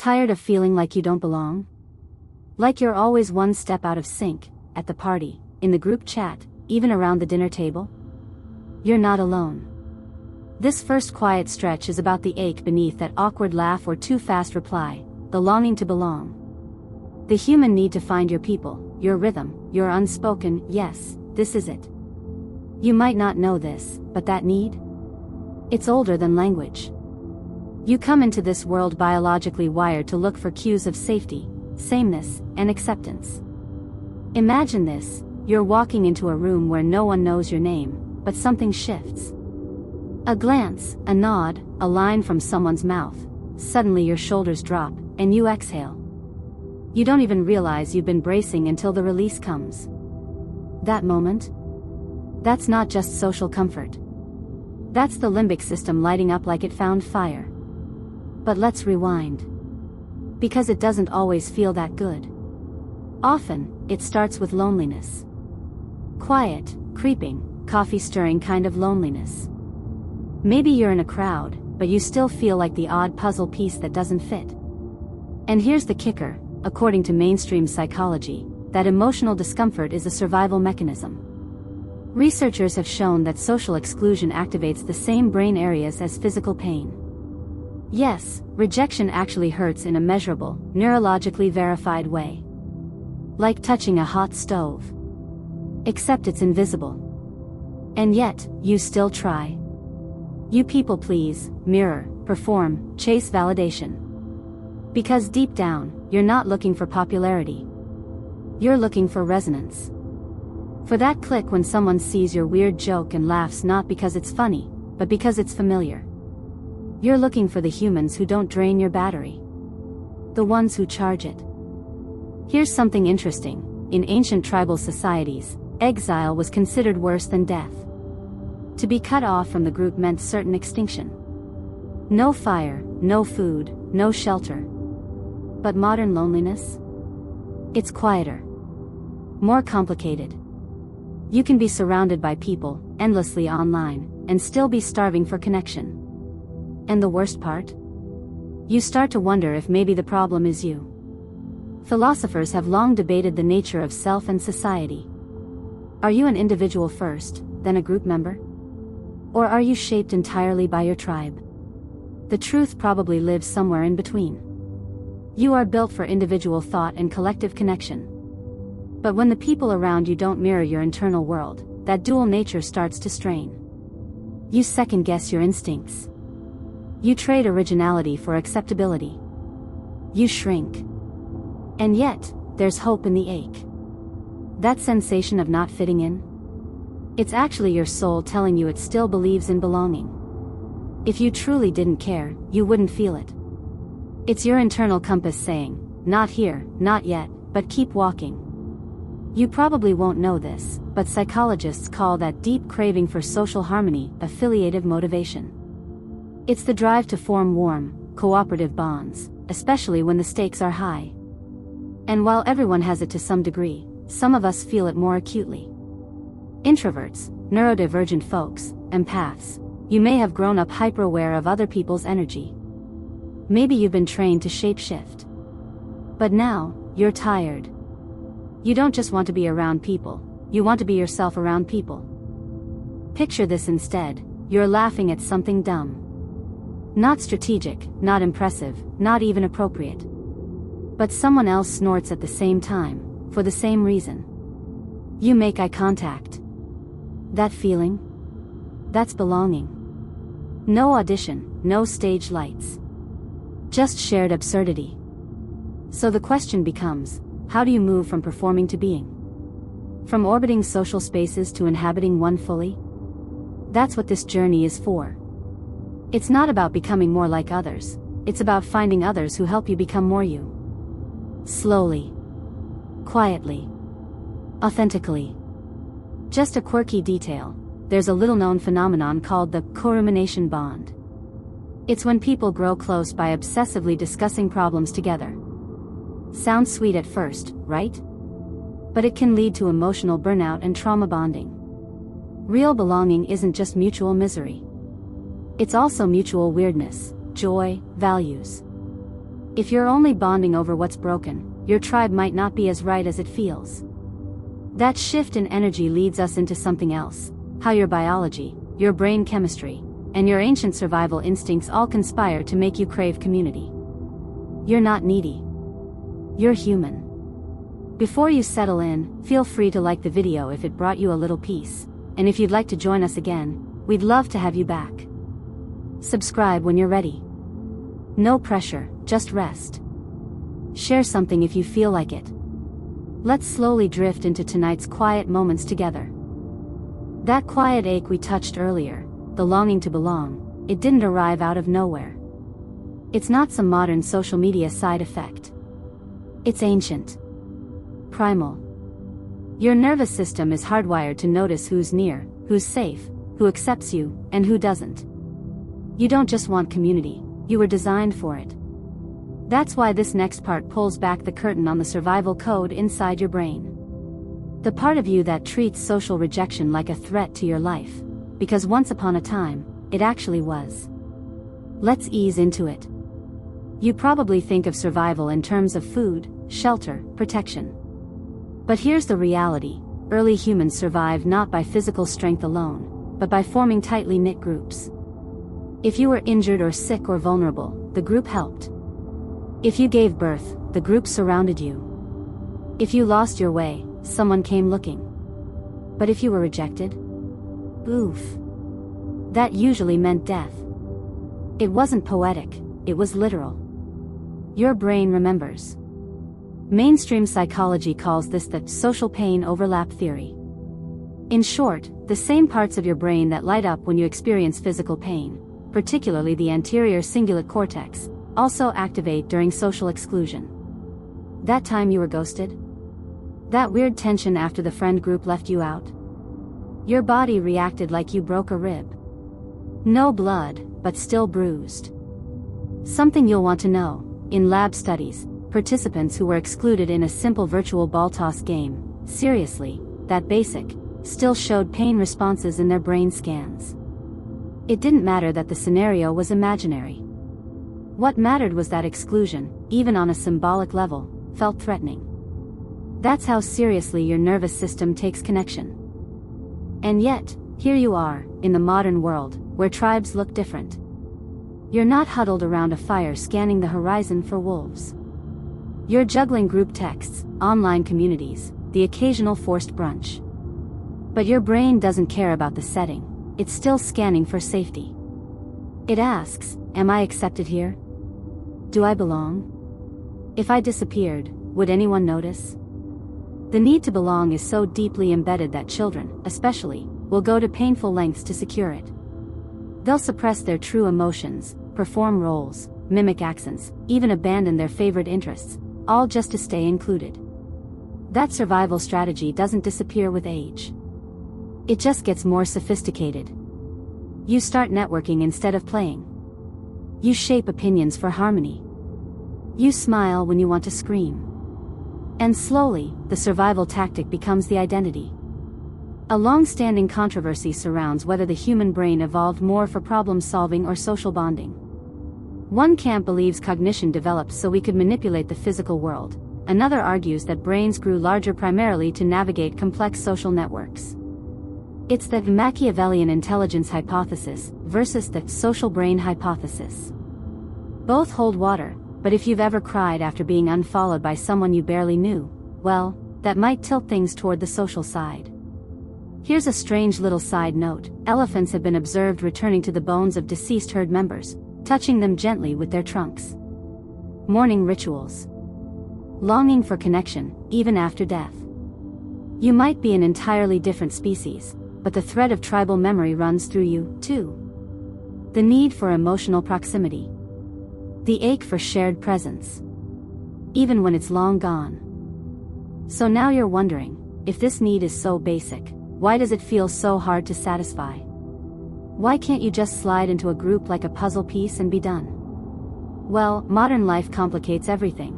Tired of feeling like you don't belong? Like you're always one step out of sync, at the party, in the group chat, even around the dinner table? You're not alone. This first quiet stretch is about the ache beneath that awkward laugh or too fast reply, the longing to belong. The human need to find your people, your rhythm, your unspoken, yes, this is it. You might not know this, but that need? It's older than language. You come into this world biologically wired to look for cues of safety, sameness, and acceptance. Imagine this, you're walking into a room where no one knows your name, but something shifts. A glance, a nod, a line from someone's mouth, suddenly your shoulders drop, and you exhale. You don't even realize you've been bracing until the release comes. That moment? That's not just social comfort. That's the limbic system lighting up like it found fire. But let's rewind. Because it doesn't always feel that good. Often, it starts with loneliness. Quiet, creeping, coffee-stirring kind of loneliness. Maybe you're in a crowd, but you still feel like the odd puzzle piece that doesn't fit. And here's the kicker, according to mainstream psychology, that emotional discomfort is a survival mechanism. Researchers have shown that social exclusion activates the same brain areas as physical pain. Yes, rejection actually hurts in a measurable, neurologically verified way. Like touching a hot stove. Except it's invisible. And yet, you still try. You people please, mirror, perform, chase validation. Because deep down, you're not looking for popularity. You're looking for resonance. For that click when someone sees your weird joke and laughs not because it's funny, but because it's familiar. You're looking for the humans who don't drain your battery. The ones who charge it. Here's something interesting. In ancient tribal societies, exile was considered worse than death. To be cut off from the group meant certain extinction. No fire, no food, no shelter. But modern loneliness? It's quieter. More complicated. You can be surrounded by people, endlessly online, and still be starving for connection. And the worst part? You start to wonder if maybe the problem is you. Philosophers have long debated the nature of self and society. Are you an individual first, then a group member? Or are you shaped entirely by your tribe? The truth probably lives somewhere in between. You are built for individual thought and collective connection. But when the people around you don't mirror your internal world, that dual nature starts to strain. You second-guess your instincts. You trade originality for acceptability. You shrink. And yet, there's hope in the ache. That sensation of not fitting in? It's actually your soul telling you it still believes in belonging. If you truly didn't care, you wouldn't feel it. It's your internal compass saying, not here, not yet, but keep walking. You probably won't know this, but psychologists call that deep craving for social harmony affiliative motivation. It's the drive to form warm, cooperative bonds, especially when the stakes are high. And while everyone has it to some degree, some of us feel it more acutely. Introverts, neurodivergent folks, empaths, you may have grown up hyper-aware of other people's energy. Maybe you've been trained to shape-shift. But now, you're tired. You don't just want to be around people, you want to be yourself around people. Picture this instead, you're laughing at something dumb. Not strategic, not impressive, not even appropriate. But someone else snorts at the same time, for the same reason. You make eye contact. That feeling? That's belonging. No audition, no stage lights. Just shared absurdity. So the question becomes, how do you move from performing to being? From orbiting social spaces to inhabiting one fully? That's what this journey is for. It's not about becoming more like others, it's about finding others who help you become more you. Slowly. Quietly. Authentically. Just a quirky detail, there's a little-known phenomenon called the co-rumination bond. It's when people grow close by obsessively discussing problems together. Sounds sweet at first, right? But it can lead to emotional burnout and trauma bonding. Real belonging isn't just mutual misery. It's also mutual weirdness, joy, values. If you're only bonding over what's broken, your tribe might not be as right as it feels. That shift in energy leads us into something else: how your biology, your brain chemistry, and your ancient survival instincts all conspire to make you crave community. You're not needy. You're human. Before you settle in, feel free to like the video if it brought you a little peace, and if you'd like to join us again, we'd love to have you back. Subscribe when you're ready. No pressure, just rest. Share something if you feel like it. Let's slowly drift into tonight's quiet moments together. That quiet ache we touched earlier, the longing to belong, it didn't arrive out of nowhere. It's not some modern social media side effect. It's ancient. Primal. Your nervous system is hardwired to notice who's near, who's safe, who accepts you, and who doesn't. You don't just want community, you were designed for it. That's why this next part pulls back the curtain on the survival code inside your brain. The part of you that treats social rejection like a threat to your life, because once upon a time, it actually was. Let's ease into it. You probably think of survival in terms of food, shelter, protection. But here's the reality: early humans survived not by physical strength alone, but by forming tightly knit groups. If you were injured or sick or vulnerable, the group helped. If you gave birth, the group surrounded you. If you lost your way, someone came looking. But if you were rejected? Oof. That usually meant death. It wasn't poetic, it was literal. Your brain remembers. Mainstream psychology calls this the social pain overlap theory. In short, the same parts of your brain that light up when you experience physical pain, particularly the anterior cingulate cortex, also activate during social exclusion. That time you were ghosted? That weird tension after the friend group left you out? Your body reacted like you broke a rib. No blood, but still bruised. Something you'll want to know: in lab studies, participants who were excluded in a simple virtual ball toss game, seriously, that basic, still showed pain responses in their brain scans. It didn't matter that the scenario was imaginary. What mattered was that exclusion, even on a symbolic level, felt threatening. That's how seriously your nervous system takes connection. And yet, here you are, in the modern world, where tribes look different. You're not huddled around a fire scanning the horizon for wolves. You're juggling group texts, online communities, the occasional forced brunch. But your brain doesn't care about the setting, it's still scanning for safety. It asks, am I accepted here? Do I belong? If I disappeared, would anyone notice? The need to belong is so deeply embedded that children, especially, will go to painful lengths to secure it. They'll suppress their true emotions, perform roles, mimic accents, even abandon their favorite interests, all just to stay included. That survival strategy doesn't disappear with age. It just gets more sophisticated. You start networking instead of playing. You shape opinions for harmony. You smile when you want to scream. And slowly, the survival tactic becomes the identity. A long-standing controversy surrounds whether the human brain evolved more for problem-solving or social bonding. One camp believes cognition developed so we could manipulate the physical world. Another argues that brains grew larger primarily to navigate complex social networks. It's the Machiavellian intelligence hypothesis versus the social brain hypothesis. Both hold water, but if you've ever cried after being unfollowed by someone you barely knew, well, that might tilt things toward the social side. Here's a strange little side note: elephants have been observed returning to the bones of deceased herd members, touching them gently with their trunks. Mourning rituals. Longing for connection, even after death. You might be an entirely different species, but the thread of tribal memory runs through you, too. The need for emotional proximity. The ache for shared presence. Even when it's long gone. So now you're wondering, if this need is so basic, why does it feel so hard to satisfy? Why can't you just slide into a group like a puzzle piece and be done? Well, modern life complicates everything.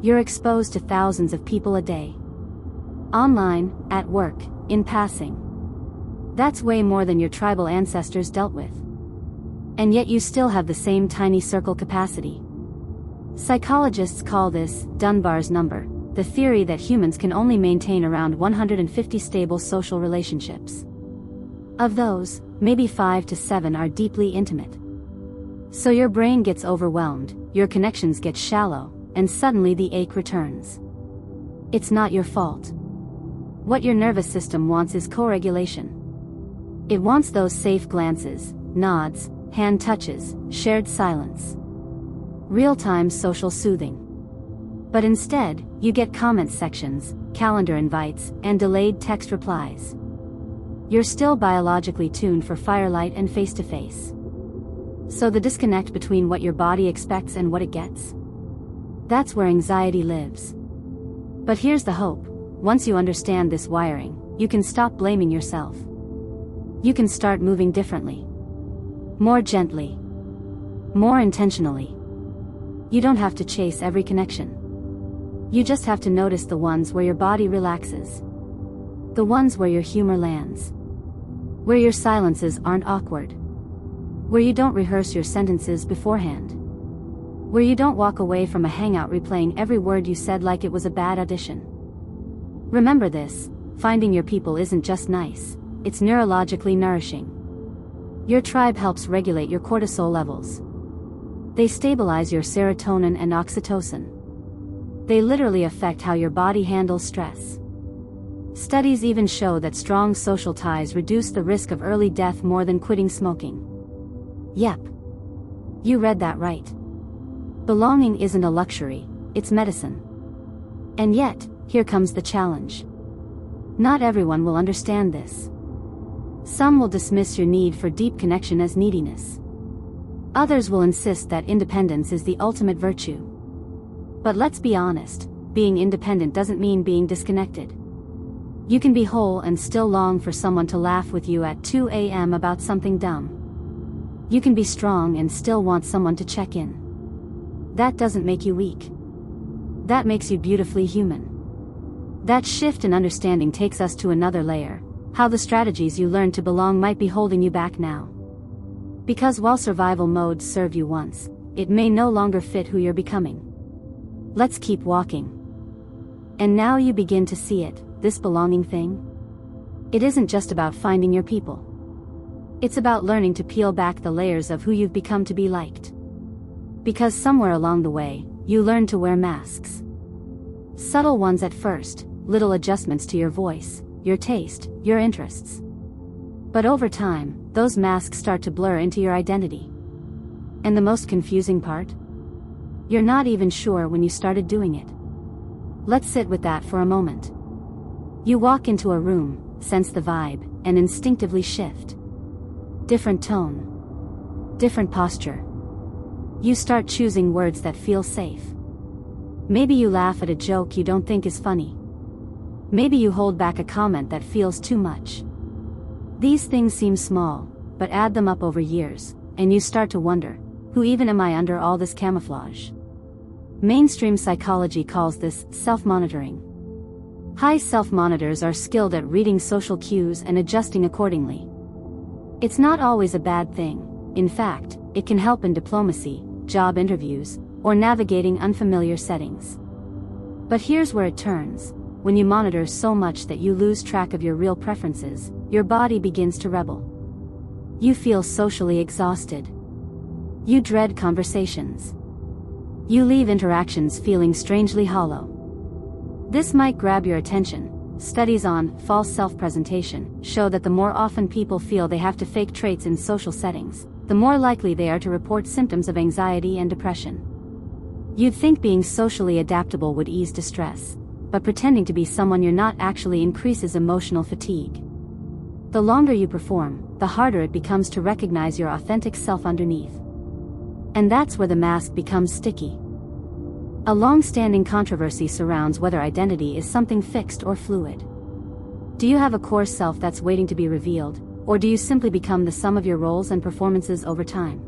You're exposed to thousands of people a day. Online, at work, in passing. That's way more than your tribal ancestors dealt with. And yet you still have the same tiny circle capacity. Psychologists call this Dunbar's number, the theory that humans can only maintain around 150 stable social relationships. Of those, maybe 5 to 7 are deeply intimate. So your brain gets overwhelmed, your connections get shallow, and suddenly the ache returns. It's not your fault. What your nervous system wants is co-regulation. It wants those safe glances, nods, hand touches, shared silence. Real-time social soothing. But instead, you get comment sections, calendar invites, and delayed text replies. You're still biologically tuned for firelight and face-to-face. So the disconnect between what your body expects and what it gets? That's where anxiety lives. But here's the hope. Once you understand this wiring, you can stop blaming yourself. You can start moving differently. More gently. More intentionally. You don't have to chase every connection. You just have to notice the ones where your body relaxes. The ones where your humor lands. Where your silences aren't awkward. Where you don't rehearse your sentences beforehand. Where you don't walk away from a hangout replaying every word you said like it was a bad audition. Remember this, finding your people isn't just nice, it's neurologically nourishing. Your tribe helps regulate your cortisol levels. They stabilize your serotonin and oxytocin. They literally affect how your body handles stress. Studies even show that strong social ties reduce the risk of early death more than quitting smoking. Yep. You read that right. Belonging isn't a luxury, it's medicine. And yet, here comes the challenge. Not everyone will understand this. Some will dismiss your need for deep connection as neediness. Others will insist that independence is the ultimate virtue. But let's be honest, being independent doesn't mean being disconnected. You can be whole and still long for someone to laugh with you at 2 a.m. about something dumb. You can be strong and still want someone to check in. That doesn't make you weak. That makes you beautifully human. That shift in understanding takes us to another layer, how the strategies you learned to belong might be holding you back now. Because while survival modes served you once, it may no longer fit who you're becoming. Let's keep walking. And now you begin to see it, this belonging thing. It isn't just about finding your people. It's about learning to peel back the layers of who you've become to be liked. Because somewhere along the way, you learn to wear masks. Subtle ones at first, little adjustments to your voice, your taste, your interests. But over time, those masks start to blur into your identity. And the most confusing part? You're not even sure when you started doing it. Let's sit with that for a moment. You walk into a room, sense the vibe, and instinctively shift. Different tone. Different posture. You start choosing words that feel safe. Maybe you laugh at a joke you don't think is funny. Maybe you hold back a comment that feels too much. These things seem small, but add them up over years, and you start to wonder, who even am I under all this camouflage? Mainstream psychology calls this self-monitoring. High self-monitors are skilled at reading social cues and adjusting accordingly. It's not always a bad thing. In fact, it can help in diplomacy, job interviews, or navigating unfamiliar settings. But here's where it turns. When you monitor so much that you lose track of your real preferences, your body begins to rebel. You feel socially exhausted. You dread conversations. You leave interactions feeling strangely hollow. This might grab your attention. Studies on false self-presentation show that the more often people feel they have to fake traits in social settings, the more likely they are to report symptoms of anxiety and depression. You'd think being socially adaptable would ease distress, but pretending to be someone you're not actually increases emotional fatigue. The longer you perform, the harder it becomes to recognize your authentic self underneath. And that's where the mask becomes sticky. A long-standing controversy surrounds whether identity is something fixed or fluid. Do you have a core self that's waiting to be revealed, or do you simply become the sum of your roles and performances over time?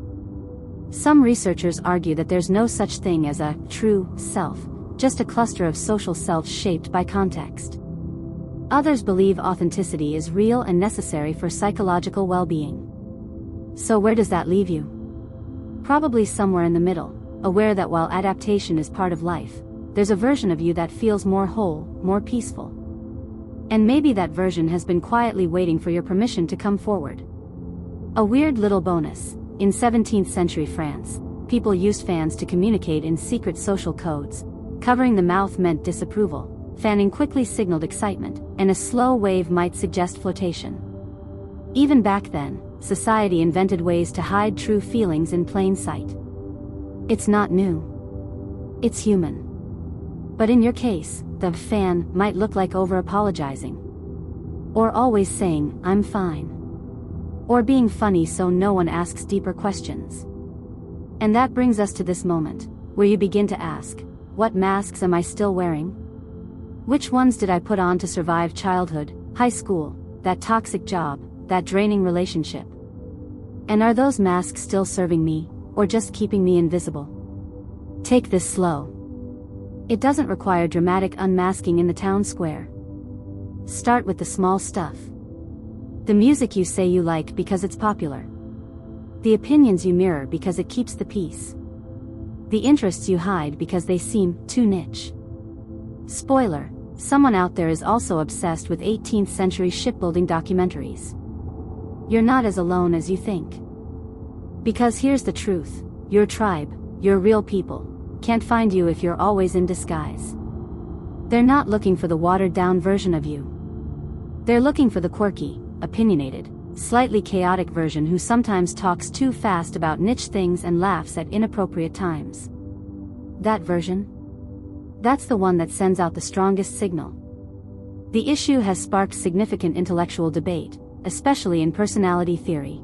Some researchers argue that there's no such thing as a true self, just a cluster of social selves shaped by context. Others believe authenticity is real and necessary for psychological well-being. So where does that leave you? Probably somewhere in the middle, aware that while adaptation is part of life, there's a version of you that feels more whole, more peaceful. And maybe that version has been quietly waiting for your permission to come forward. A weird little bonus: in 17th century France, people used fans to communicate in secret social codes. Covering the mouth meant disapproval, fanning quickly signaled excitement, and a slow wave might suggest flirtation. Even back then, society invented ways to hide true feelings in plain sight. It's not new. It's human. But in your case, the fan might look like over-apologizing. Or always saying, "I'm fine." Or being funny so no one asks deeper questions. And that brings us to this moment, where you begin to ask, what masks am I still wearing? Which ones did I put on to survive childhood, high school, that toxic job, that draining relationship? And are those masks still serving me, or just keeping me invisible? Take this slow. It doesn't require dramatic unmasking in the town square. Start with the small stuff. The music you say you like because it's popular. The opinions you mirror because it keeps the peace. The interests you hide because they seem too niche. Spoiler: someone out there is also obsessed with 18th century shipbuilding documentaries. You're not as alone as you think. Because here's the truth: your tribe, your real people, can't find you if you're always in disguise. They're not looking for the watered-down version of you. They're looking for the quirky, opinionated, slightly chaotic version who sometimes talks too fast about niche things and laughs at inappropriate times. That version? That's the one that sends out the strongest signal. The issue has sparked significant intellectual debate, especially in personality theory.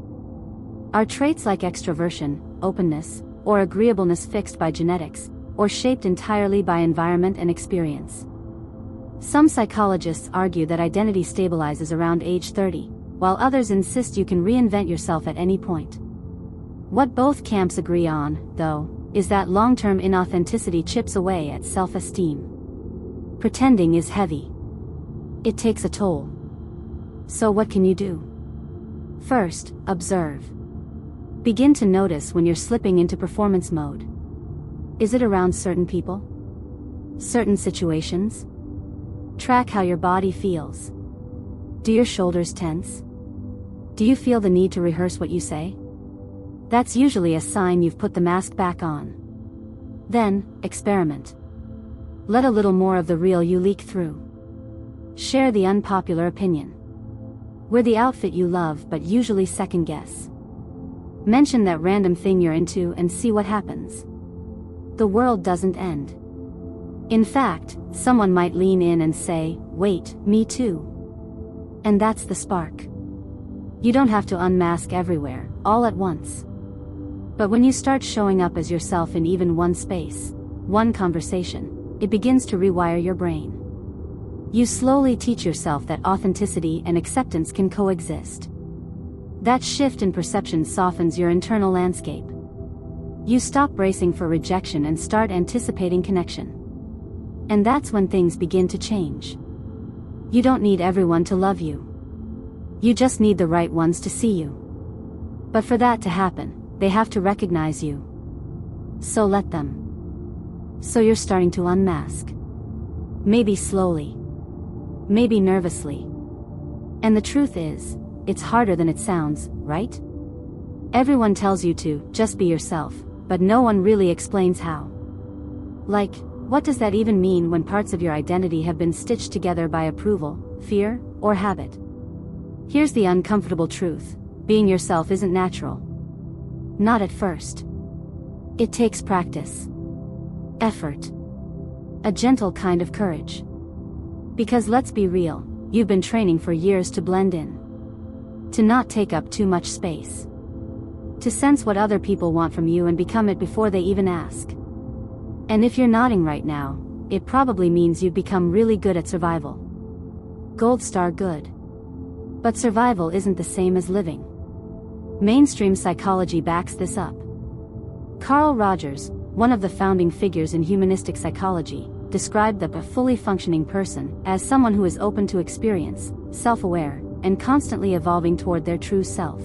Are traits like extroversion, openness, or agreeableness fixed by genetics, or shaped entirely by environment and experience? Some psychologists argue that identity stabilizes around age 30, while others insist you can reinvent yourself at any point. What both camps agree on, though, is that long-term inauthenticity chips away at self-esteem. Pretending is heavy. It takes a toll. So what can you do? First, observe. Begin to notice when you're slipping into performance mode. Is it around certain people? Certain situations? Track how your body feels. Do your shoulders tense? Do you feel the need to rehearse what you say? That's usually a sign you've put the mask back on. Then, experiment. Let a little more of the real you leak through. Share the unpopular opinion. Wear the outfit you love but usually second guess. Mention that random thing you're into and see what happens. The world doesn't end. In fact, someone might lean in and say, "Wait, me too." And that's the spark. You don't have to unmask everywhere, all at once. But when you start showing up as yourself in even one space, one conversation, it begins to rewire your brain. You slowly teach yourself that authenticity and acceptance can coexist. That shift in perception softens your internal landscape. You stop bracing for rejection and start anticipating connection. And that's when things begin to change. You don't need everyone to love you. You just need the right ones to see you. But for that to happen, they have to recognize you. So let them. So you're starting to unmask. Maybe slowly. Maybe nervously. And the truth is, it's harder than it sounds, right? Everyone tells you to just be yourself, but no one really explains how. Like, what does that even mean when parts of your identity have been stitched together by approval, fear, or habit? Here's the uncomfortable truth: being yourself isn't natural. Not at first. It takes practice. Effort. A gentle kind of courage. Because let's be real, you've been training for years to blend in. To not take up too much space. To sense what other people want from you and become it before they even ask. And if you're nodding right now, it probably means you've become really good at survival. Gold star good. But survival isn't the same as living. Mainstream psychology backs this up. Carl Rogers, one of the founding figures in humanistic psychology, described a fully functioning person as someone who is open to experience, self-aware, and constantly evolving toward their true self.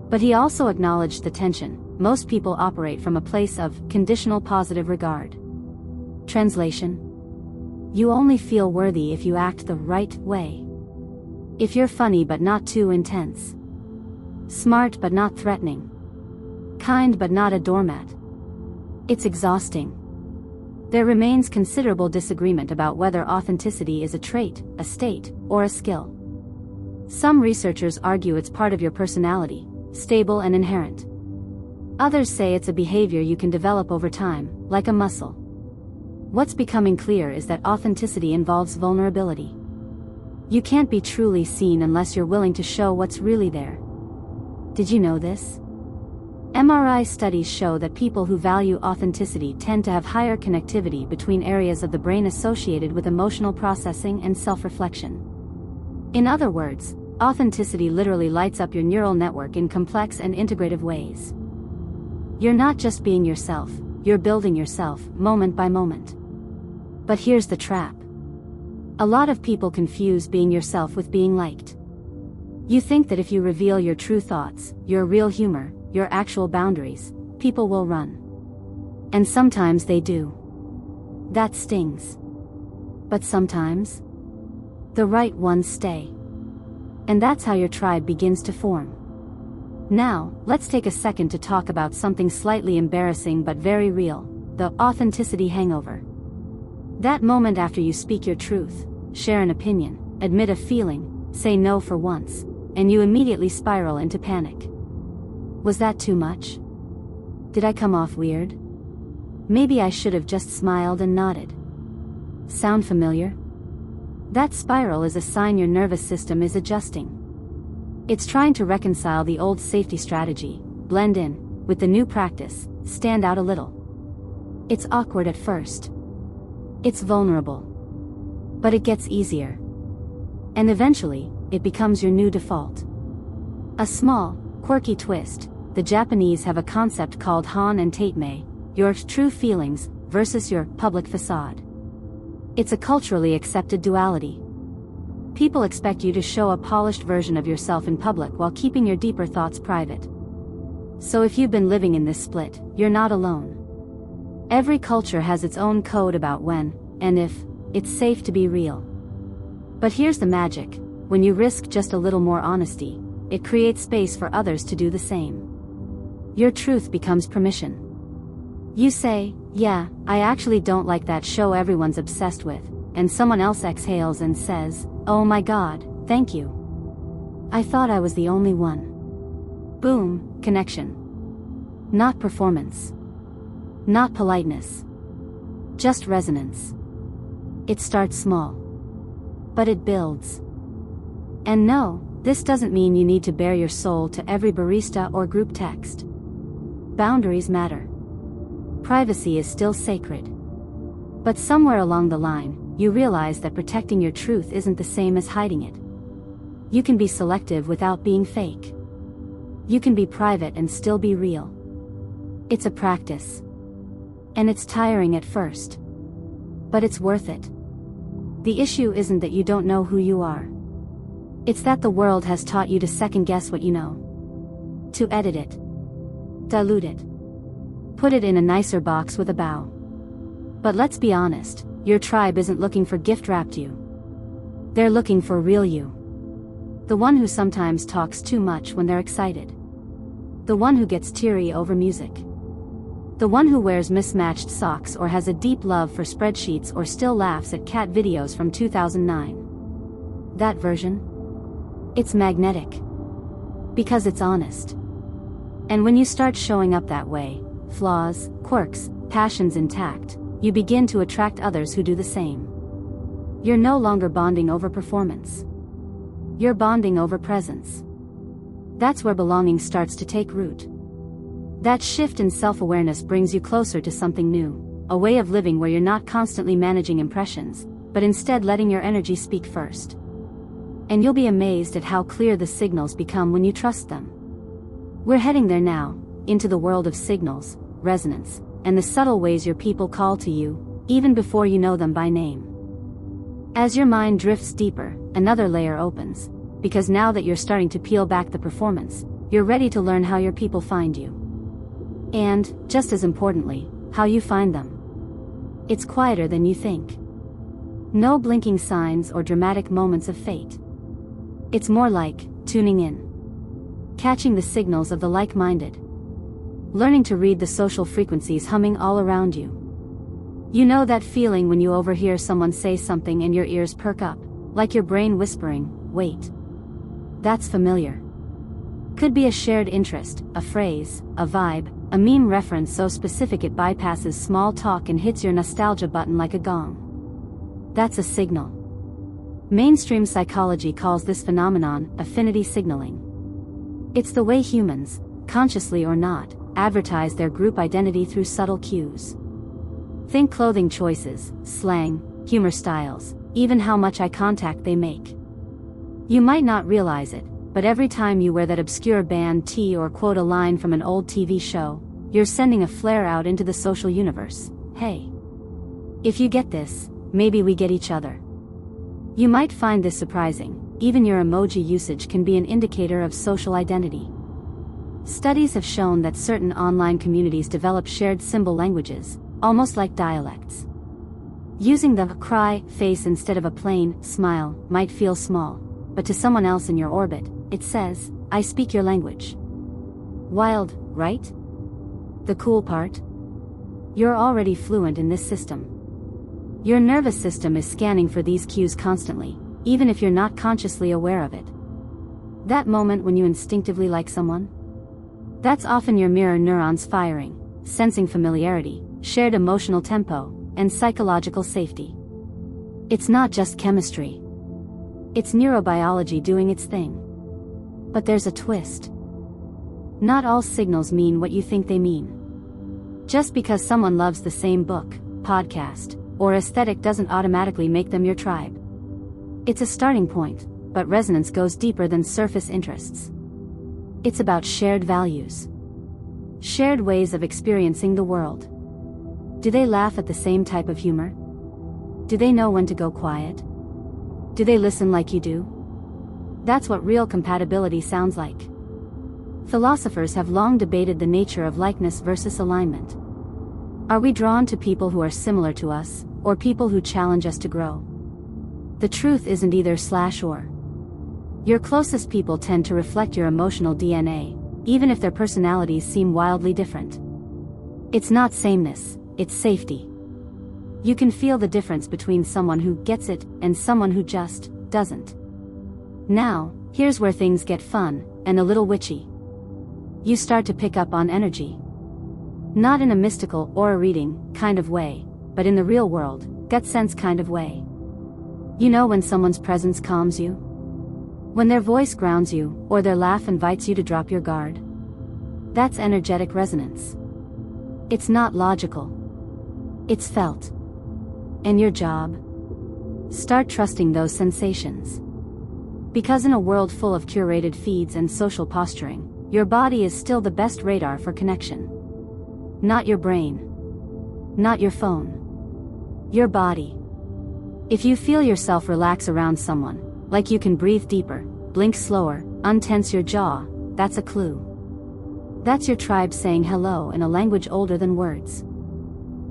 But he also acknowledged the tension: most people operate from a place of conditional positive regard. Translation: you only feel worthy if you act the right way. If you're funny but not too intense, smart but not threatening, kind but not a doormat. It's exhausting. There remains considerable disagreement about whether authenticity is a trait, a state, or a skill. Some researchers argue it's part of your personality, stable and inherent. Others say it's a behavior you can develop over time, like a muscle. What's becoming clear is that authenticity involves vulnerability. You can't be truly seen unless you're willing to show what's really there. Did you know this? MRI studies show that people who value authenticity tend to have higher connectivity between areas of the brain associated with emotional processing and self-reflection. In other words, authenticity literally lights up your neural network in complex and integrative ways. You're not just being yourself, you're building yourself, moment by moment. But here's the trap. A lot of people confuse being yourself with being liked. You think that if you reveal your true thoughts, your real humor, your actual boundaries, people will run. And sometimes they do. That stings. But sometimes, the right ones stay. And that's how your tribe begins to form. Now, let's take a second to talk about something slightly embarrassing but very real, the authenticity hangover. That moment after you speak your truth, share an opinion, admit a feeling, say no for once, and you immediately spiral into panic. Was that too much? Did I come off weird? Maybe I should have just smiled and nodded. Sound familiar? That spiral is a sign your nervous system is adjusting. It's trying to reconcile the old safety strategy, blend in, with the new practice, stand out a little. It's awkward at first. It's vulnerable. But it gets easier. And eventually, it becomes your new default. A small, quirky twist: the Japanese have a concept called Han and Tateme, your true feelings versus your public facade. It's a culturally accepted duality. People expect you to show a polished version of yourself in public while keeping your deeper thoughts private. So if you've been living in this split, you're not alone. Every culture has its own code about when, and if, it's safe to be real. But here's the magic: when you risk just a little more honesty, it creates space for others to do the same. Your truth becomes permission. You say, "Yeah, I actually don't like that show everyone's obsessed with," and someone else exhales and says, "Oh my God, thank you. I thought I was the only one." Boom, connection. Not performance. Not politeness. Just resonance. It starts small. But it builds. And no, this doesn't mean you need to bare your soul to every barista or group text. Boundaries matter. Privacy is still sacred. But somewhere along the line, you realize that protecting your truth isn't the same as hiding it. You can be selective without being fake. You can be private and still be real. It's a practice. And it's tiring at first. But it's worth it. The issue isn't that you don't know who you are. It's that the world has taught you to second-guess what you know. To edit it. Dilute it. Put it in a nicer box with a bow. But let's be honest, your tribe isn't looking for gift-wrapped you. They're looking for real you. The one who sometimes talks too much when they're excited. The one who gets teary over music. The one who wears mismatched socks or has a deep love for spreadsheets or still laughs at cat videos from 2009. That version? It's magnetic. Because it's honest. And when you start showing up that way, flaws, quirks, passions intact, you begin to attract others who do the same. You're no longer bonding over performance. You're bonding over presence. That's where belonging starts to take root. That shift in self-awareness brings you closer to something new, a way of living where you're not constantly managing impressions, but instead letting your energy speak first. And you'll be amazed at how clear the signals become when you trust them. We're heading there now, into the world of signals, resonance, and the subtle ways your people call to you, even before you know them by name. As your mind drifts deeper, another layer opens, because now that you're starting to peel back the performance, you're ready to learn how your people find you. And, just as importantly, how you find them. It's quieter than you think. No blinking signs or dramatic moments of fate. It's more like tuning in. Catching the signals of the like-minded. Learning to read the social frequencies humming all around you. You know that feeling when you overhear someone say something and your ears perk up, like your brain whispering, "Wait. That's familiar." Could be a shared interest, a phrase, a vibe, a meme reference so specific it bypasses small talk and hits your nostalgia button like a gong. That's a signal. Mainstream psychology calls this phenomenon affinity signaling. It's the way humans, consciously or not, advertise their group identity through subtle cues. Think clothing choices, slang, humor styles, even how much eye contact they make. You might not realize it, but every time you wear that obscure band tee or quote a line from an old TV show, you're sending a flare out into the social universe. Hey. If you get this, maybe we get each other. You might find this surprising. Even your emoji usage can be an indicator of social identity. Studies have shown that certain online communities develop shared symbol languages, almost like dialects. Using the cry face instead of a plain smile might feel small, but to someone else in your orbit, it says, "I speak your language." Wild, right? The cool part? You're already fluent in this system. Your nervous system is scanning for these cues constantly, even if you're not consciously aware of it. That moment when you instinctively like someone? That's often your mirror neurons firing, sensing familiarity, shared emotional tempo, and psychological safety. It's not just chemistry. It's neurobiology doing its thing. But there's a twist. Not all signals mean what you think they mean. Just because someone loves the same book, podcast, or aesthetic doesn't automatically make them your tribe. It's a starting point, but resonance goes deeper than surface interests. It's about shared values. Shared ways of experiencing the world. Do they laugh at the same type of humor? Do they know when to go quiet? Do they listen like you do? That's what real compatibility sounds like. Philosophers have long debated the nature of likeness versus alignment. Are we drawn to people who are similar to us, or people who challenge us to grow? The truth isn't either/or. Your closest people tend to reflect your emotional DNA, even if their personalities seem wildly different. It's not sameness, it's safety. You can feel the difference between someone who gets it and someone who just doesn't. Now, here's where things get fun and a little witchy. You start to pick up on energy. Not in a mystical aura reading kind of way, but in the real world, gut sense kind of way. You know when someone's presence calms you? When their voice grounds you, or their laugh invites you to drop your guard? That's energetic resonance. It's not logical. It's felt. And your job? Start trusting those sensations. Because in a world full of curated feeds and social posturing, your body is still the best radar for connection. Not your brain. Not your phone. Your body. If you feel yourself relax around someone, like you can breathe deeper, blink slower, untense your jaw, that's a clue. That's your tribe saying hello in a language older than words.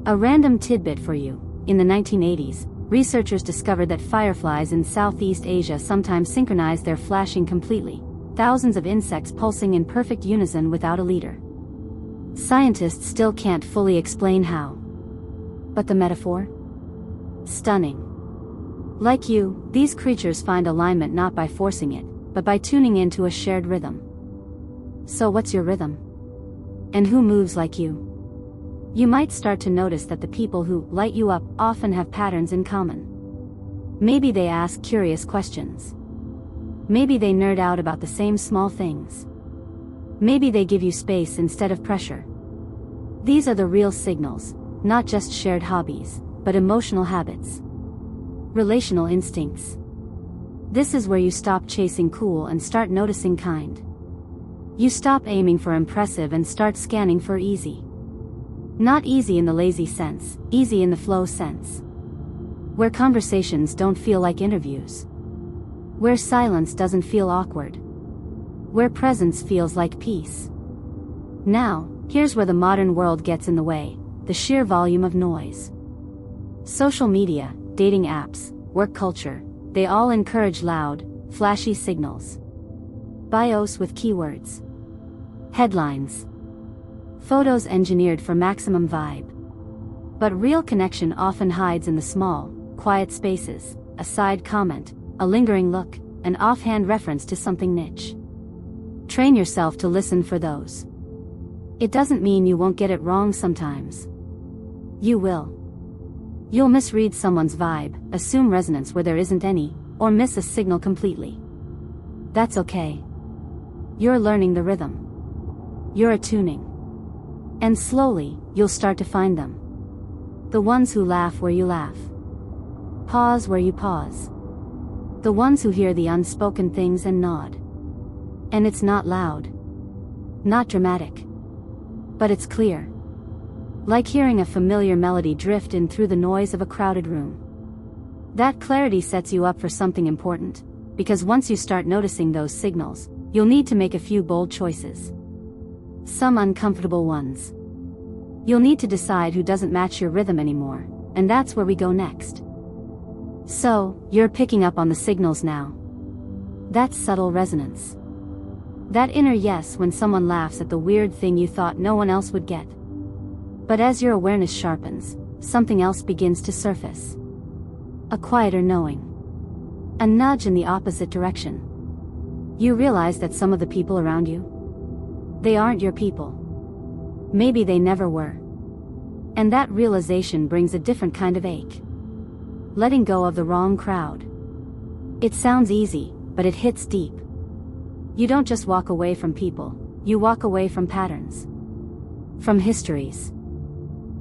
A random tidbit for you: in the 1980s, researchers discovered that fireflies in Southeast Asia sometimes synchronize their flashing completely, thousands of insects pulsing in perfect unison without a leader. Scientists still can't fully explain how. But the metaphor? Stunning. Like you, these creatures find alignment not by forcing it, but by tuning into a shared rhythm. So what's your rhythm? And who moves like you? You might start to notice that the people who light you up often have patterns in common. Maybe they ask curious questions. Maybe they nerd out about the same small things. Maybe they give you space instead of pressure. These are the real signals, not just shared hobbies, but emotional habits. Relational instincts. This is where you stop chasing cool and start noticing kind. You stop aiming for impressive and start scanning for easy. Not easy in the lazy sense, easy in the flow sense. Where conversations don't feel like interviews. Where silence doesn't feel awkward. Where presence feels like peace. Now, Here's where the modern world gets in the way: the sheer volume of noise. Social media, dating apps, work culture, they all encourage loud, flashy signals. Bios with keywords. Headlines. Photos engineered for maximum vibe. But real connection often hides in the small, quiet spaces: a side comment, a lingering look, an offhand reference to something niche. Train yourself to listen for those. It doesn't mean you won't get it wrong sometimes. You will. You'll misread someone's vibe, assume resonance where there isn't any, or miss a signal completely. That's okay. You're learning the rhythm. You're attuning. And slowly, you'll start to find them. The ones who laugh where you laugh. Pause where you pause. The ones who hear the unspoken things and nod. And it's not loud. Not dramatic. But it's clear. Like hearing a familiar melody drift in through the noise of a crowded room. That clarity sets you up for something important, because once you start noticing those signals, you'll need to make a few bold choices. Some uncomfortable ones. You'll need to decide who doesn't match your rhythm anymore, and that's where we go next. So, you're picking up on the signals now. That's subtle resonance. That inner yes when someone laughs at the weird thing you thought no one else would get. But as your awareness sharpens, something else begins to surface. A quieter knowing. A nudge in the opposite direction. You realize that some of the people around you, they aren't your people. Maybe they never were. And that realization brings a different kind of ache. Letting go of the wrong crowd. It sounds easy, but it hits deep. You don't just walk away from people, you walk away from patterns. From histories.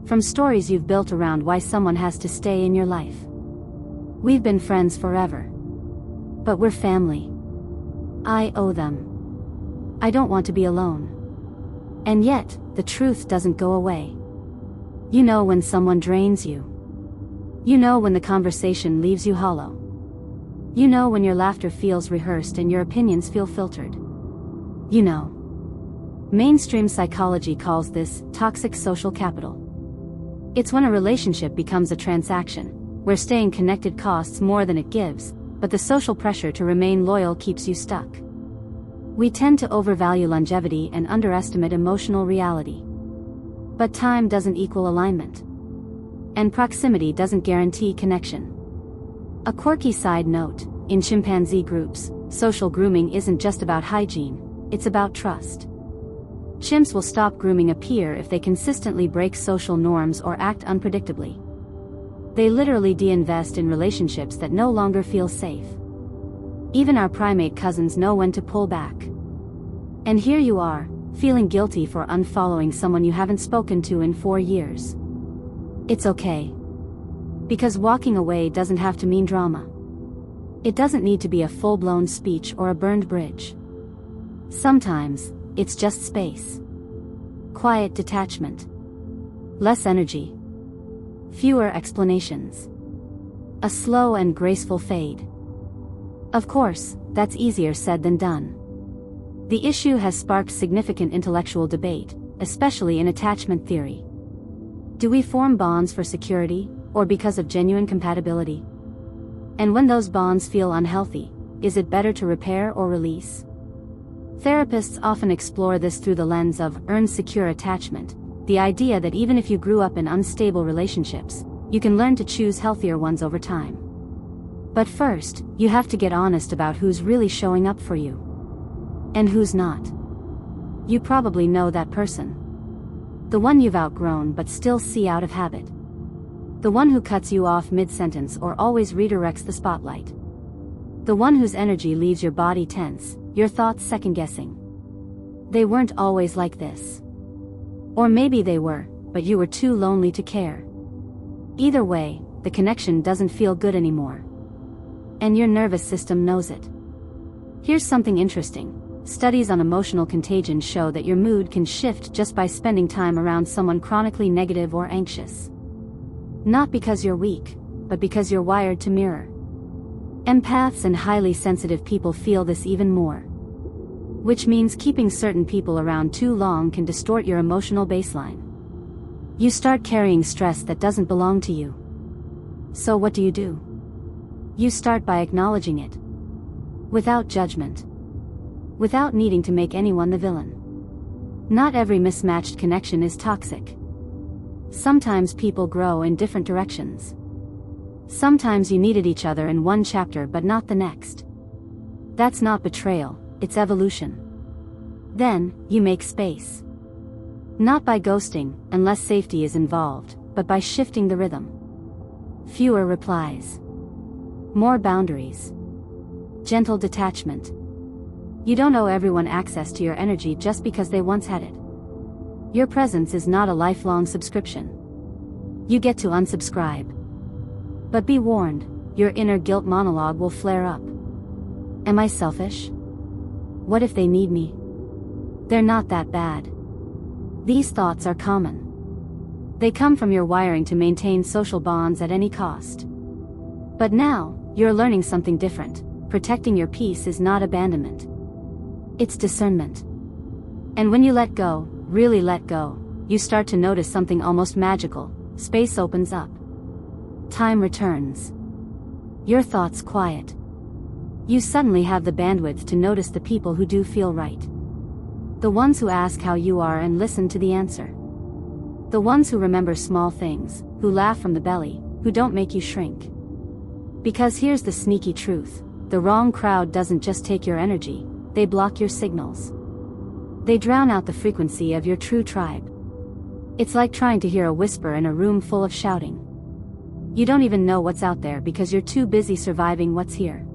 From stories you've built around why someone has to stay in your life. We've been friends forever. But we're family. I owe them. I don't want to be alone. And yet, the truth doesn't go away. You know when someone drains you. You know when the conversation leaves you hollow. You know when your laughter feels rehearsed and your opinions feel filtered. You know. Mainstream psychology calls this toxic social capital. It's when a relationship becomes a transaction, where staying connected costs more than it gives, but the social pressure to remain loyal keeps you stuck. We tend to overvalue longevity and underestimate emotional reality. But time doesn't equal alignment. And proximity doesn't guarantee connection. A quirky side note: in chimpanzee groups, social grooming isn't just about hygiene, it's about trust. Chimps will stop grooming a peer if they consistently break social norms or act unpredictably. They literally de-invest in relationships that no longer feel safe. Even our primate cousins know when to pull back. And here you are, feeling guilty for unfollowing someone you haven't spoken to in 4 years. It's okay. Because walking away doesn't have to mean drama. It doesn't need to be a full-blown speech or a burned bridge. Sometimes, it's just space. Quiet detachment. Less energy. Fewer explanations. A slow and graceful fade. Of course, that's easier said than done. The issue has sparked significant intellectual debate, especially in attachment theory. Do we form bonds for security, or because of genuine compatibility? And when those bonds feel unhealthy, is it better to repair or release? Therapists often explore this through the lens of earned secure attachment, the idea that even if you grew up in unstable relationships, you can learn to choose healthier ones over time. But first, you have to get honest about who's really showing up for you. And who's not. You probably know that person. The one you've outgrown but still see out of habit. The one who cuts you off mid-sentence or always redirects the spotlight. The one whose energy leaves your body tense, your thoughts second-guessing. They weren't always like this. Or maybe they were, but you were too lonely to care. Either way, the connection doesn't feel good anymore. And your nervous system knows it. Here's something interesting. Studies on emotional contagion show that your mood can shift just by spending time around someone chronically negative or anxious. Not because you're weak, but because you're wired to mirror. Empaths and highly sensitive people feel this even more. Which means keeping certain people around too long can distort your emotional baseline. You start carrying stress that doesn't belong to you. So what do? You start by acknowledging it. Without judgment. Without needing to make anyone the villain. Not every mismatched connection is toxic. Sometimes people grow in different directions. Sometimes you needed each other in one chapter but not the next. That's not betrayal, it's evolution. Then, you make space. Not by ghosting, unless safety is involved, but by shifting the rhythm. Fewer replies. More boundaries. Gentle detachment. You don't owe everyone access to your energy just because they once had it. Your presence is not a lifelong subscription. You get to unsubscribe. But be warned, your inner guilt monologue will flare up. Am I selfish? What if they need me? They're not that bad. These thoughts are common. They come from your wiring to maintain social bonds at any cost. But now, you're learning something different. Protecting your peace is not abandonment. It's discernment. And when you let go, really let go, you start to notice something almost magical. Space opens up. Time returns. Your thoughts quiet. You suddenly have the bandwidth to notice the people who do feel right. The ones who ask how you are and listen to the answer. The ones who remember small things, who laugh from the belly, who don't make you shrink. Because here's the sneaky truth. The wrong crowd doesn't just take your energy, they block your signals. They drown out the frequency of your true tribe. It's like trying to hear a whisper in a room full of shouting. You don't even know what's out there because you're too busy surviving what's here.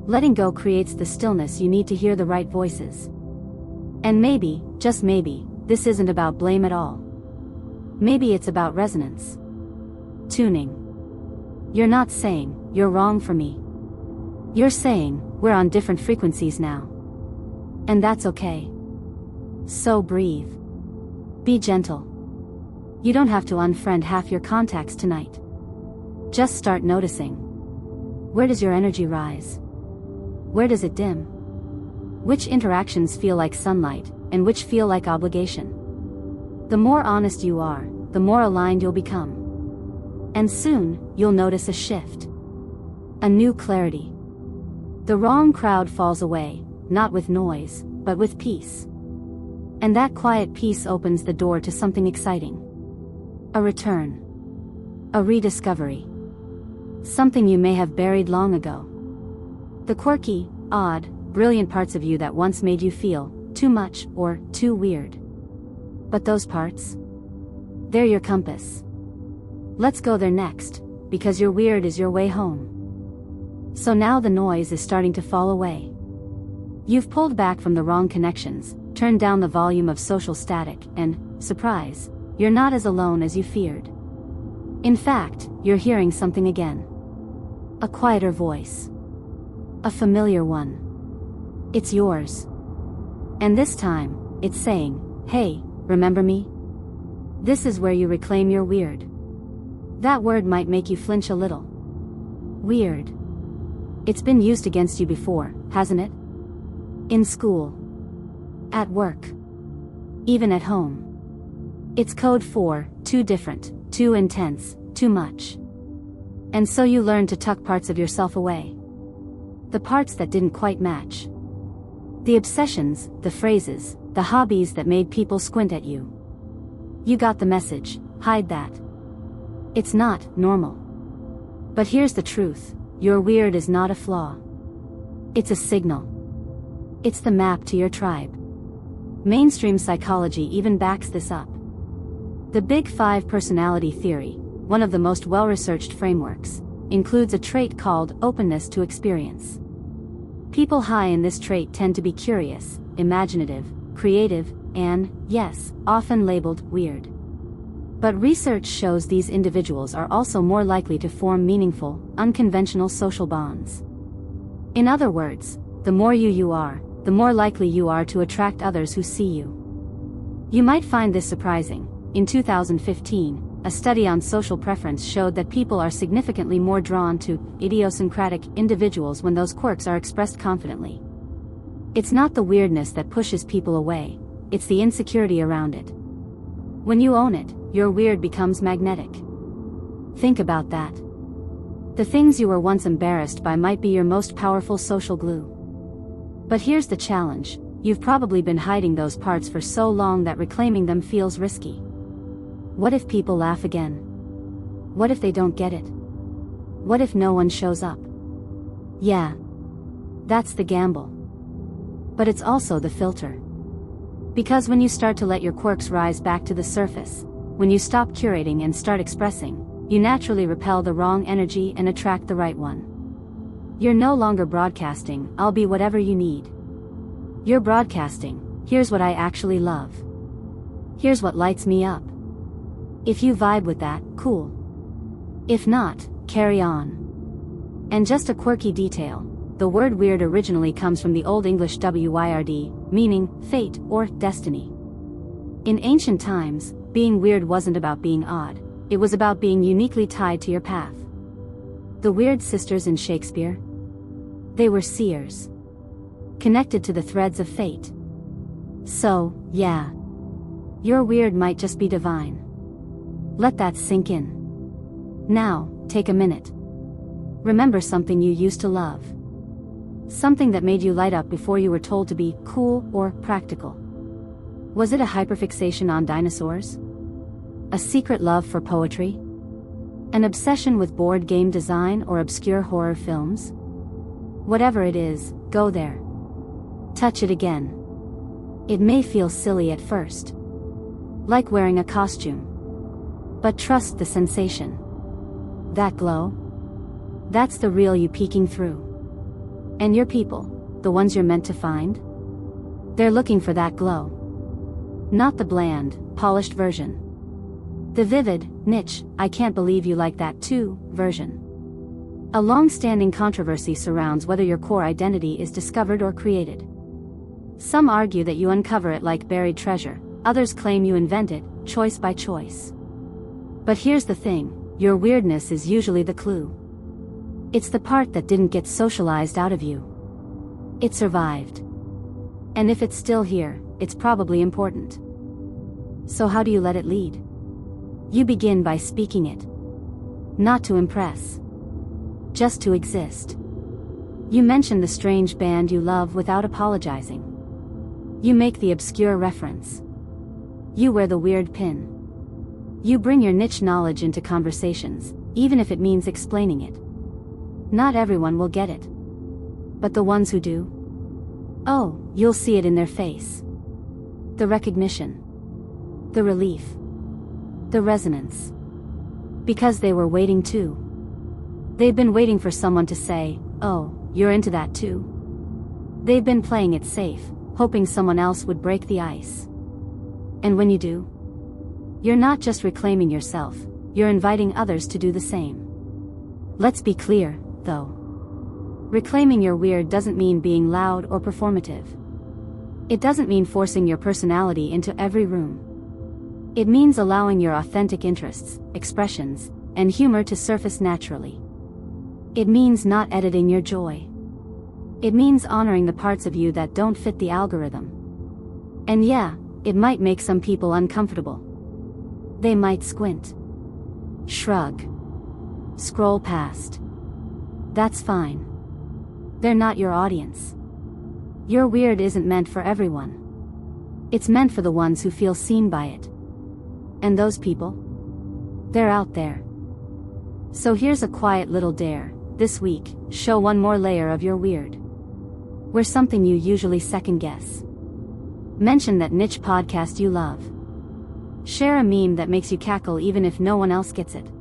Letting go creates the stillness you need to hear the right voices. And maybe, just maybe, this isn't about blame at all. Maybe it's about resonance. Tuning. You're not saying, you're wrong for me. You're saying, we're on different frequencies now. And that's okay. So breathe. Be gentle. You don't have to unfriend half your contacts tonight. Just start noticing. Where does your energy rise? Where does it dim? Which interactions feel like sunlight, and which feel like obligation? The more honest you are, the more aligned you'll become. And soon, you'll notice a shift. A new clarity. The wrong crowd falls away, not with noise, but with peace. And that quiet peace opens the door to something exciting. A return. A rediscovery. Something you may have buried long ago. The quirky, odd, brilliant parts of you that once made you feel too much or too weird. But those parts? They're your compass. Let's go there next, because your weird is your way home. So now the noise is starting to fall away. You've pulled back from the wrong connections, turned down the volume of social static, and, surprise, you're not as alone as you feared. In fact, you're hearing something again. A quieter voice. A familiar one. It's yours. And this time, it's saying, hey, remember me? This is where you reclaim your weird. That word might make you flinch a little. Weird. It's been used against you before, hasn't it? In school. At work. Even at home. It's code for, too different, too intense, too much. And so you learn to tuck parts of yourself away. The parts that didn't quite match. The obsessions, the phrases, the hobbies that made people squint at you. You got the message, hide that. It's not normal. But here's the truth, your weird is not a flaw. It's a signal. It's the map to your tribe. Mainstream psychology even backs this up. The Big Five personality theory, one of the most well-researched frameworks, includes a trait called openness to experience. People high in this trait tend to be curious, imaginative, creative, and, yes, often labeled weird. But research shows these individuals are also more likely to form meaningful, unconventional social bonds. In other words, the more you are, the more likely you are to attract others who see you. You might find this surprising. In 2015, a study on social preference showed that people are significantly more drawn to idiosyncratic individuals when those quirks are expressed confidently. It's not the weirdness that pushes people away, it's the insecurity around it. When you own it, your weird becomes magnetic. Think about that. The things you were once embarrassed by might be your most powerful social glue. But here's the challenge, you've probably been hiding those parts for so long that reclaiming them feels risky. What if people laugh again? What if they don't get it? What if no one shows up? Yeah. That's the gamble. But it's also the filter. Because when you start to let your quirks rise back to the surface, when you stop curating and start expressing, you naturally repel the wrong energy and attract the right one. You're no longer broadcasting, "I'll be whatever you need." You're broadcasting, "Here's what I actually love. Here's what lights me up." If you vibe with that, cool. If not, carry on. And just a quirky detail, the word weird originally comes from the Old English wyrd, meaning fate or destiny. In ancient times, being weird wasn't about being odd, it was about being uniquely tied to your path. The weird sisters in Shakespeare? They were seers. Connected to the threads of fate. So, yeah. Your weird might just be divine. Let that sink in. Now, take a minute. Remember something you used to love. Something that made you light up before you were told to be cool or practical. Was it a hyperfixation on dinosaurs? A secret love for poetry? An obsession with board game design or obscure horror films? Whatever it is, go there. Touch it again. It may feel silly at first. Like wearing a costume. But trust the sensation. That glow? That's the real you peeking through. And your people, the ones you're meant to find? They're looking for that glow. Not the bland, polished version. The vivid, niche, "I can't believe you like that too" version. A long-standing controversy surrounds whether your core identity is discovered or created. Some argue that you uncover it like buried treasure, others claim you invent it, choice by choice. But here's the thing, your weirdness is usually the clue. It's the part that didn't get socialized out of you. It survived. And if it's still here, it's probably important. So how do you let it lead? You begin by speaking it. Not to impress. Just to exist. You mention the strange band you love without apologizing. You make the obscure reference. You wear the weird pin. You bring your niche knowledge into conversations, even if it means explaining it. Not everyone will get it. But the ones who do? Oh, you'll see it in their face. The recognition. The relief. The resonance. Because they were waiting too. They've been waiting for someone to say, "Oh, you're into that too." They've been playing it safe, hoping someone else would break the ice. And when you do, you're not just reclaiming yourself, you're inviting others to do the same. Let's be clear, though. Reclaiming your weird doesn't mean being loud or performative. It doesn't mean forcing your personality into every room. It means allowing your authentic interests, expressions, and humor to surface naturally. It means not editing your joy. It means honoring the parts of you that don't fit the algorithm. And yeah, it might make some people uncomfortable. They might squint. Shrug. Scroll past. That's fine. They're not your audience. Your weird isn't meant for everyone. It's meant for the ones who feel seen by it. And those people? They're out there. So here's a quiet little dare. This week, show one more layer of your weird. Wear something you usually second guess. Mention that niche podcast you love. Share a meme that makes you cackle even if no one else gets it.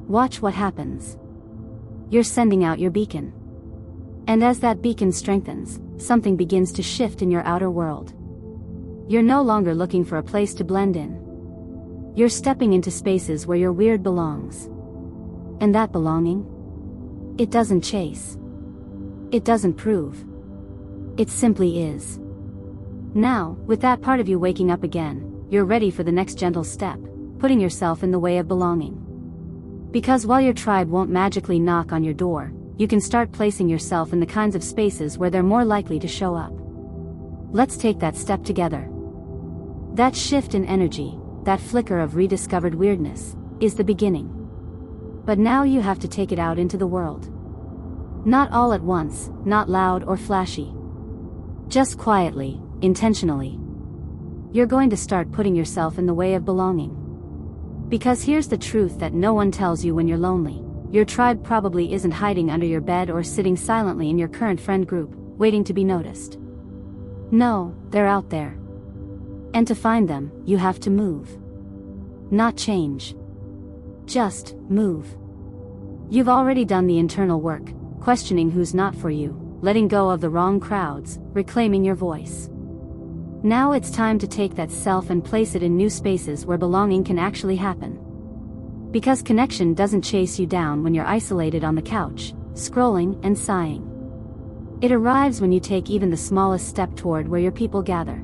Watch what happens. You're sending out your beacon. And as that beacon strengthens, something begins to shift in your outer world. You're no longer looking for a place to blend in. You're stepping into spaces where your weird belongs. And that belonging? It doesn't chase. It doesn't prove. It simply is. Now, with that part of you waking up again, you're ready for the next gentle step, putting yourself in the way of belonging. Because while your tribe won't magically knock on your door, you can start placing yourself in the kinds of spaces where they're more likely to show up. Let's take that step together. That shift in energy, that flicker of rediscovered weirdness, is the beginning. But now you have to take it out into the world. Not all at once, not loud or flashy. Just quietly, intentionally. You're going to start putting yourself in the way of belonging. Because here's the truth that no one tells you when you're lonely. Your tribe probably isn't hiding under your bed or sitting silently in your current friend group, waiting to be noticed. No, they're out there. And to find them, you have to move. Not change. Just move. You've already done the internal work, questioning who's not for you, letting go of the wrong crowds, reclaiming your voice. Now it's time to take that self and place it in new spaces where belonging can actually happen. Because connection doesn't chase you down when you're isolated on the couch, scrolling and sighing. It arrives when you take even the smallest step toward where your people gather.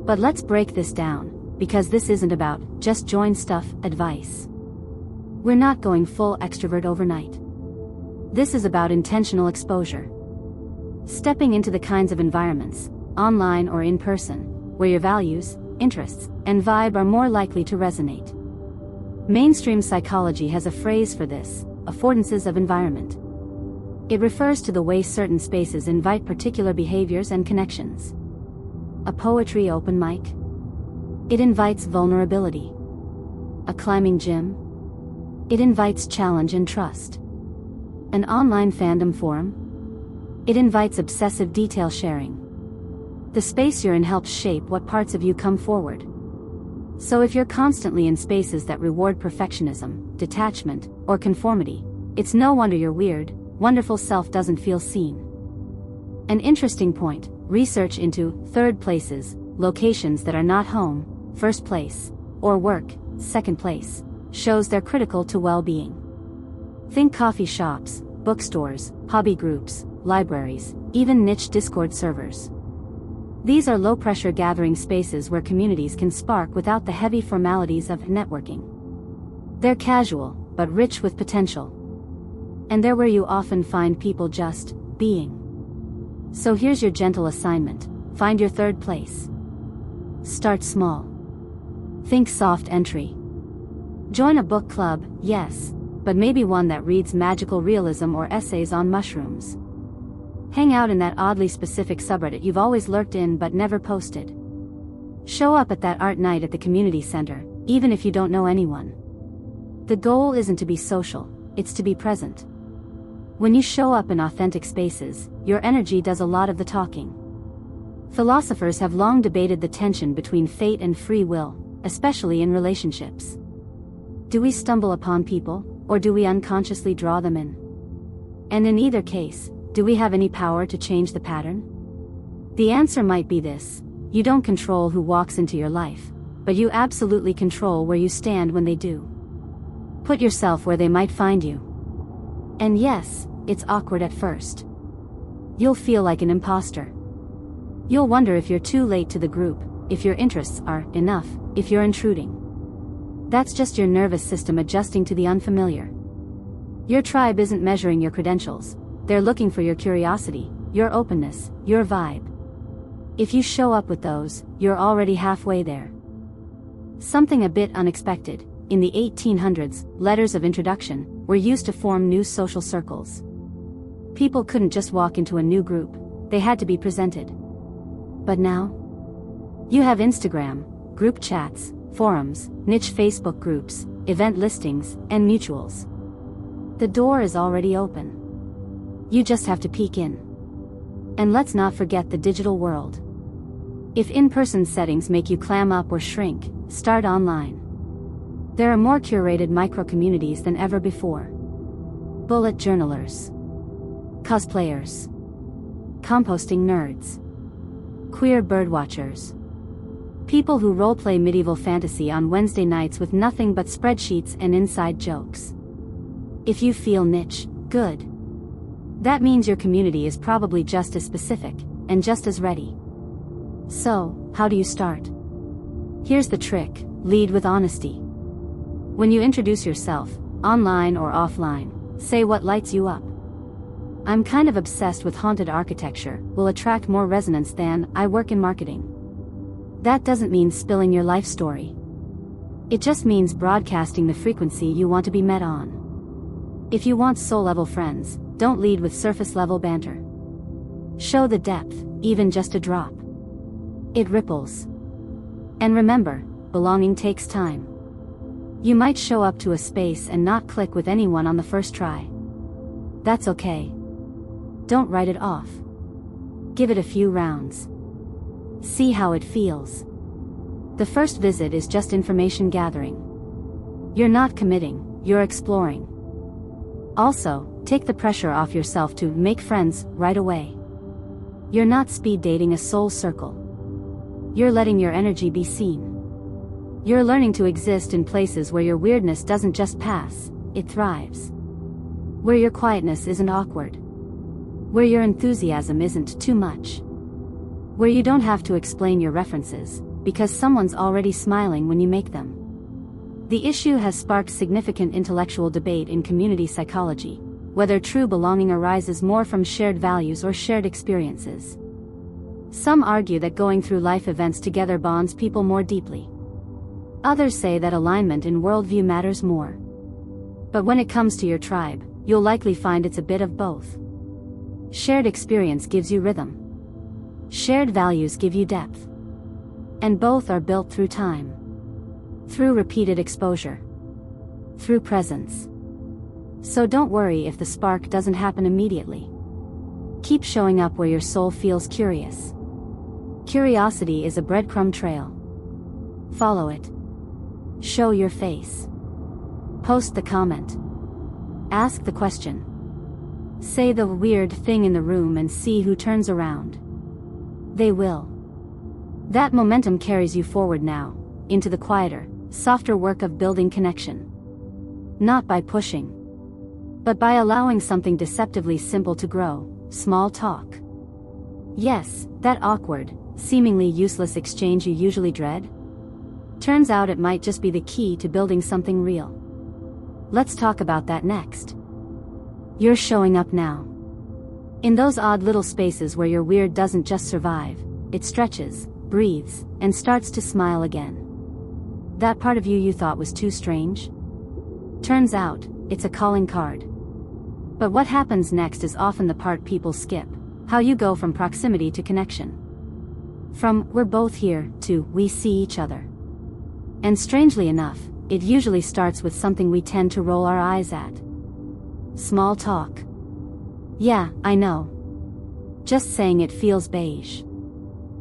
But let's break this down, because this isn't about just join stuff advice. We're not going full extrovert overnight. This is about intentional exposure. Stepping into the kinds of environments, online or in person, where your values, interests, and vibe are more likely to resonate. Mainstream psychology has a phrase for this: affordances of environment. It refers to the way certain spaces invite particular behaviors and connections. A poetry open mic? It invites vulnerability. A climbing gym? It invites challenge and trust. An online fandom forum? It invites obsessive detail sharing. The space you're in helps shape what parts of you come forward. So if you're constantly in spaces that reward perfectionism, detachment, or conformity, it's no wonder your weird, wonderful self doesn't feel seen. An interesting point: research into third places, locations that are not home, first place, or work, second place, shows they're critical to well-being. Think coffee shops, bookstores, hobby groups, libraries, even niche Discord servers. These are low-pressure gathering spaces where communities can spark without the heavy formalities of networking. They're casual, but rich with potential. And they're where you often find people just being. So here's your gentle assignment: find your third place. Start small. Think soft entry. Join a book club, yes, but maybe one that reads magical realism or essays on mushrooms. Hang out in that oddly specific subreddit you've always lurked in but never posted. Show up at that art night at the community center, even if you don't know anyone. The goal isn't to be social, it's to be present. When you show up in authentic spaces, your energy does a lot of the talking. Philosophers have long debated the tension between fate and free will, especially in relationships. Do we stumble upon people, or do we unconsciously draw them in? And in either case, do we have any power to change the pattern? The answer might be this: you don't control who walks into your life, but you absolutely control where you stand when they do. Put yourself where they might find you. And yes, it's awkward at first. You'll feel like an imposter. You'll wonder if you're too late to the group, if your interests are enough, if you're intruding. That's just your nervous system adjusting to the unfamiliar. Your tribe isn't measuring your credentials. They're looking for your curiosity, your openness, your vibe. If you show up with those, you're already halfway there. Something a bit unexpected: in the 1800s, letters of introduction were used to form new social circles. People couldn't just walk into a new group, they had to be presented. But now? You have Instagram, group chats, forums, niche Facebook groups, event listings, and mutuals. The door is already open. You just have to peek in. And let's not forget the digital world. If in-person settings make you clam up or shrink, start online. There are more curated micro-communities than ever before. Bullet journalers, cosplayers, composting nerds, queer birdwatchers, people who roleplay medieval fantasy on Wednesday nights with nothing but spreadsheets and inside jokes. If you feel niche, good. That means your community is probably just as specific, and just as ready. So, how do you start? Here's the trick: lead with honesty. When you introduce yourself, online or offline, say what lights you up. I'm kind of obsessed with haunted architecture will attract more resonance than I work in marketing. That doesn't mean spilling your life story. It just means broadcasting the frequency you want to be met on. If you want soul-level friends, don't lead with surface-level banter. Show the depth, even just a drop. It ripples. And remember, belonging takes time. You might show up to a space and not click with anyone on the first try. That's okay. Don't write it off. Give it a few rounds. See how it feels. The first visit is just information gathering. You're not committing, you're exploring. Also, take the pressure off yourself to make friends right away. You're not speed dating a soul circle. You're letting your energy be seen. You're learning to exist in places where your weirdness doesn't just pass, it thrives. Where your quietness isn't awkward. Where your enthusiasm isn't too much. Where you don't have to explain your references, because someone's already smiling when you make them. The issue has sparked significant intellectual debate in community psychology, whether true belonging arises more from shared values or shared experiences. Some argue that going through life events together bonds people more deeply. Others say that alignment in worldview matters more. But when it comes to your tribe, you'll likely find it's a bit of both. Shared experience gives you rhythm. Shared values give you depth. And both are built through time. Through repeated exposure. Through presence. So don't worry if the spark doesn't happen immediately. Keep showing up where your soul feels curious. Curiosity is a breadcrumb trail. Follow it. Show your face. Post the comment. Ask the question. Say the weird thing in the room and see who turns around. They will. That momentum carries you forward now, into the quieter, softer work of building connection. Not by pushing, but by allowing something deceptively simple to grow, small talk. Yes, that awkward, seemingly useless exchange you usually dread? Turns out it might just be the key to building something real. Let's talk about that next. You're showing up now. In those odd little spaces where your weird doesn't just survive, it stretches, breathes, and starts to smile again. That part of you thought was too strange? Turns out, it's a calling card. But what happens next is often the part people skip, how you go from proximity to connection. From, we're both here, to, we see each other. And strangely enough, it usually starts with something we tend to roll our eyes at. Small talk. Yeah, I know. Just saying it feels beige.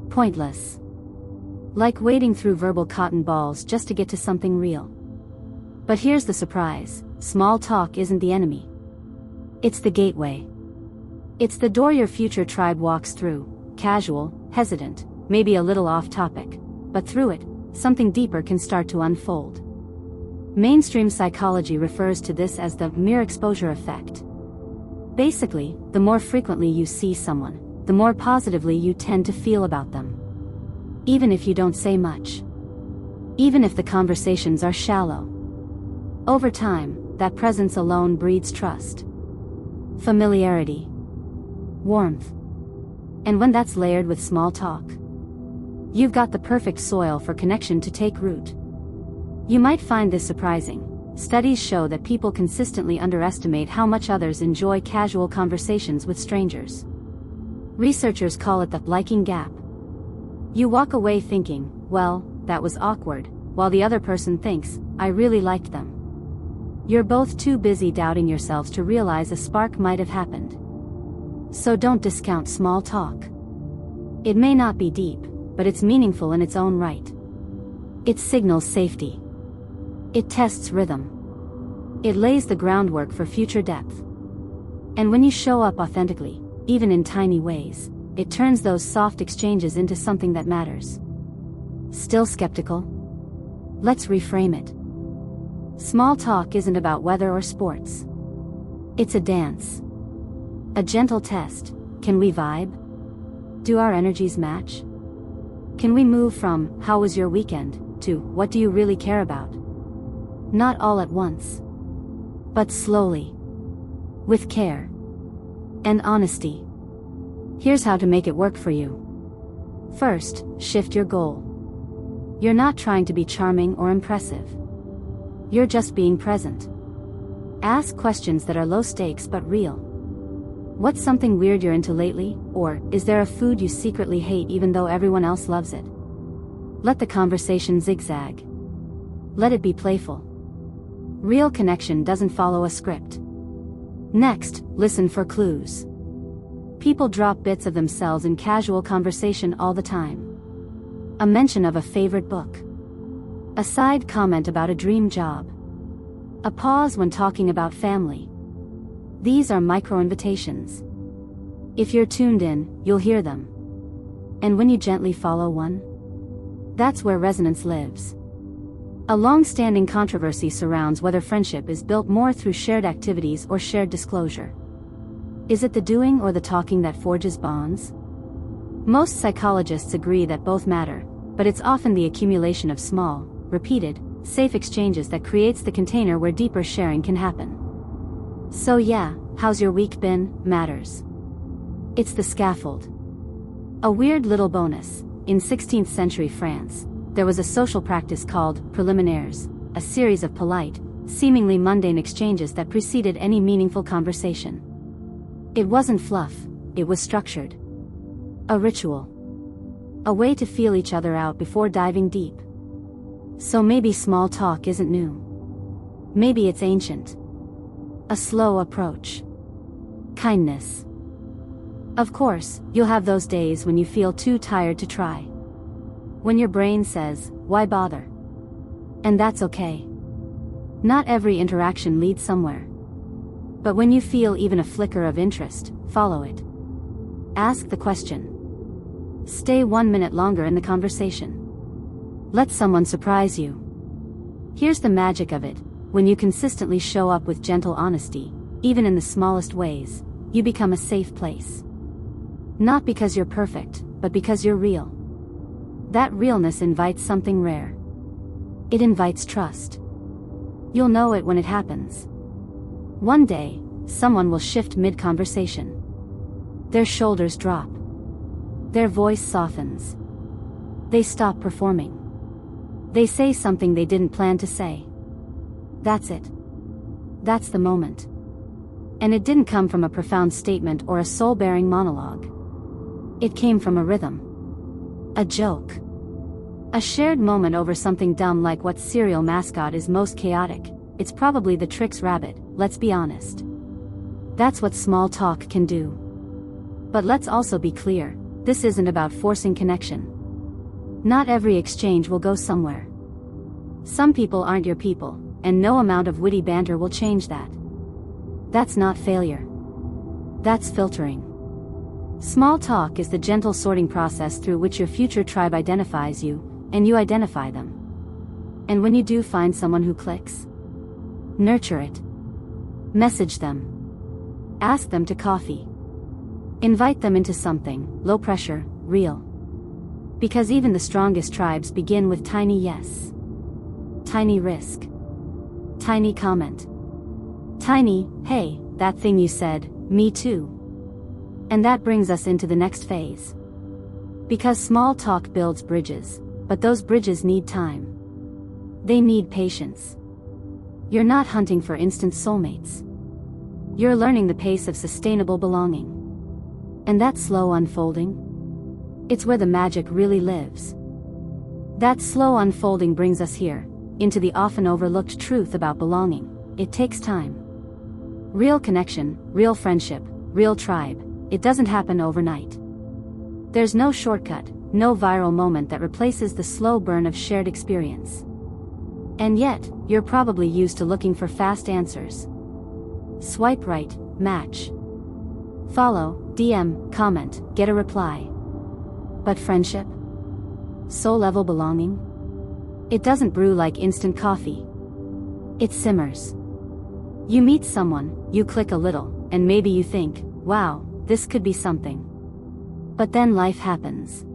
Pointless. Like wading through verbal cotton balls just to get to something real. But here's the surprise, small talk isn't the enemy. It's the gateway. It's the door your future tribe walks through, casual, hesitant, maybe a little off topic, but through it, something deeper can start to unfold. Mainstream psychology refers to this as the mere exposure effect. Basically, the more frequently you see someone, the more positively you tend to feel about them. Even if you don't say much. Even if the conversations are shallow. Over time, that presence alone breeds trust. Familiarity. Warmth. And when that's layered with small talk, you've got the perfect soil for connection to take root. You might find this surprising. Studies show that people consistently underestimate how much others enjoy casual conversations with strangers. Researchers call it the liking gap. You walk away thinking, well, that was awkward, while the other person thinks, I really liked them. You're both too busy doubting yourselves to realize a spark might have happened. So don't discount small talk. It may not be deep, but it's meaningful in its own right. It signals safety. It tests rhythm. It lays the groundwork for future depth. And when you show up authentically, even in tiny ways, it turns those soft exchanges into something that matters. Still skeptical? Let's reframe it. Small talk isn't about weather or sports. It's a dance. A gentle test. Can we vibe? Do our energies match? Can we move from, how was your weekend, to, what do you really care about? Not all at once. But slowly. With care. And honesty. Here's how to make it work for you. First, shift your goal. You're not trying to be charming or impressive. You're just being present. Ask questions that are low stakes but real. What's something weird you're into lately? Or, is there a food you secretly hate even though everyone else loves it? Let the conversation zigzag. Let it be playful. Real connection doesn't follow a script. Next, listen for clues. People drop bits of themselves in casual conversation all the time. A mention of a favorite book. A side comment about a dream job. A pause when talking about family. These are micro-invitations. If you're tuned in, you'll hear them. And when you gently follow one, that's where resonance lives. A long-standing controversy surrounds whether friendship is built more through shared activities or shared disclosure. Is it the doing or the talking that forges bonds? Most psychologists agree that both matter, but it's often the accumulation of small, repeated, safe exchanges that creates the container where deeper sharing can happen. So yeah, how's your week been, matters. It's the scaffold. A weird little bonus. In 16th century France, there was a social practice called preliminaires, a series of polite, seemingly mundane exchanges that preceded any meaningful conversation. It wasn't fluff, it was structured. A ritual. A way to feel each other out before diving deep. So maybe small talk isn't new. Maybe it's ancient. A slow approach. Kindness. Of course, you'll have those days when you feel too tired to try. When your brain says, why bother? And that's okay. Not every interaction leads somewhere. But when you feel even a flicker of interest, follow it. Ask the question. Stay 1 minute longer in the conversation. Let someone surprise you. Here's the magic of it. When you consistently show up with gentle honesty, even in the smallest ways, you become a safe place. Not because you're perfect, but because you're real. That realness invites something rare. It invites trust. You'll know it when it happens. One day, someone will shift mid-conversation. Their shoulders drop. Their voice softens. They stop performing. They say something they didn't plan to say. That's it. That's the moment. And it didn't come from a profound statement or a soul-bearing monologue. It came from a rhythm. A joke. A shared moment over something dumb like what cereal mascot is most chaotic. It's probably the Trix rabbit, let's be honest. That's what small talk can do. But let's also be clear, this isn't about forcing connection. Not every exchange will go somewhere. Some people aren't your people, and no amount of witty banter will change that. That's not failure. That's filtering. Small talk is the gentle sorting process through which your future tribe identifies you, and you identify them. And when you do find someone who clicks, nurture it. Message them. Ask them to coffee. Invite them into something, low pressure, real. Because even the strongest tribes begin with tiny yes. Tiny risk. Tiny comment. Tiny, hey, that thing you said, me too. And that brings us into the next phase. Because small talk builds bridges, but those bridges need time. They need patience. You're not hunting for instant soulmates. You're learning the pace of sustainable belonging. And that slow unfolding? It's where the magic really lives. That slow unfolding brings us here, into the often overlooked truth about belonging. It takes time. Real connection, real friendship, real tribe, it doesn't happen overnight. There's no shortcut, no viral moment that replaces the slow burn of shared experience. And yet, you're probably used to looking for fast answers. Swipe right, match. Follow, DM, comment, get a reply. But friendship? Soul-level belonging? It doesn't brew like instant coffee. It simmers. You meet someone, you click a little, and maybe you think, wow, this could be something. But then life happens.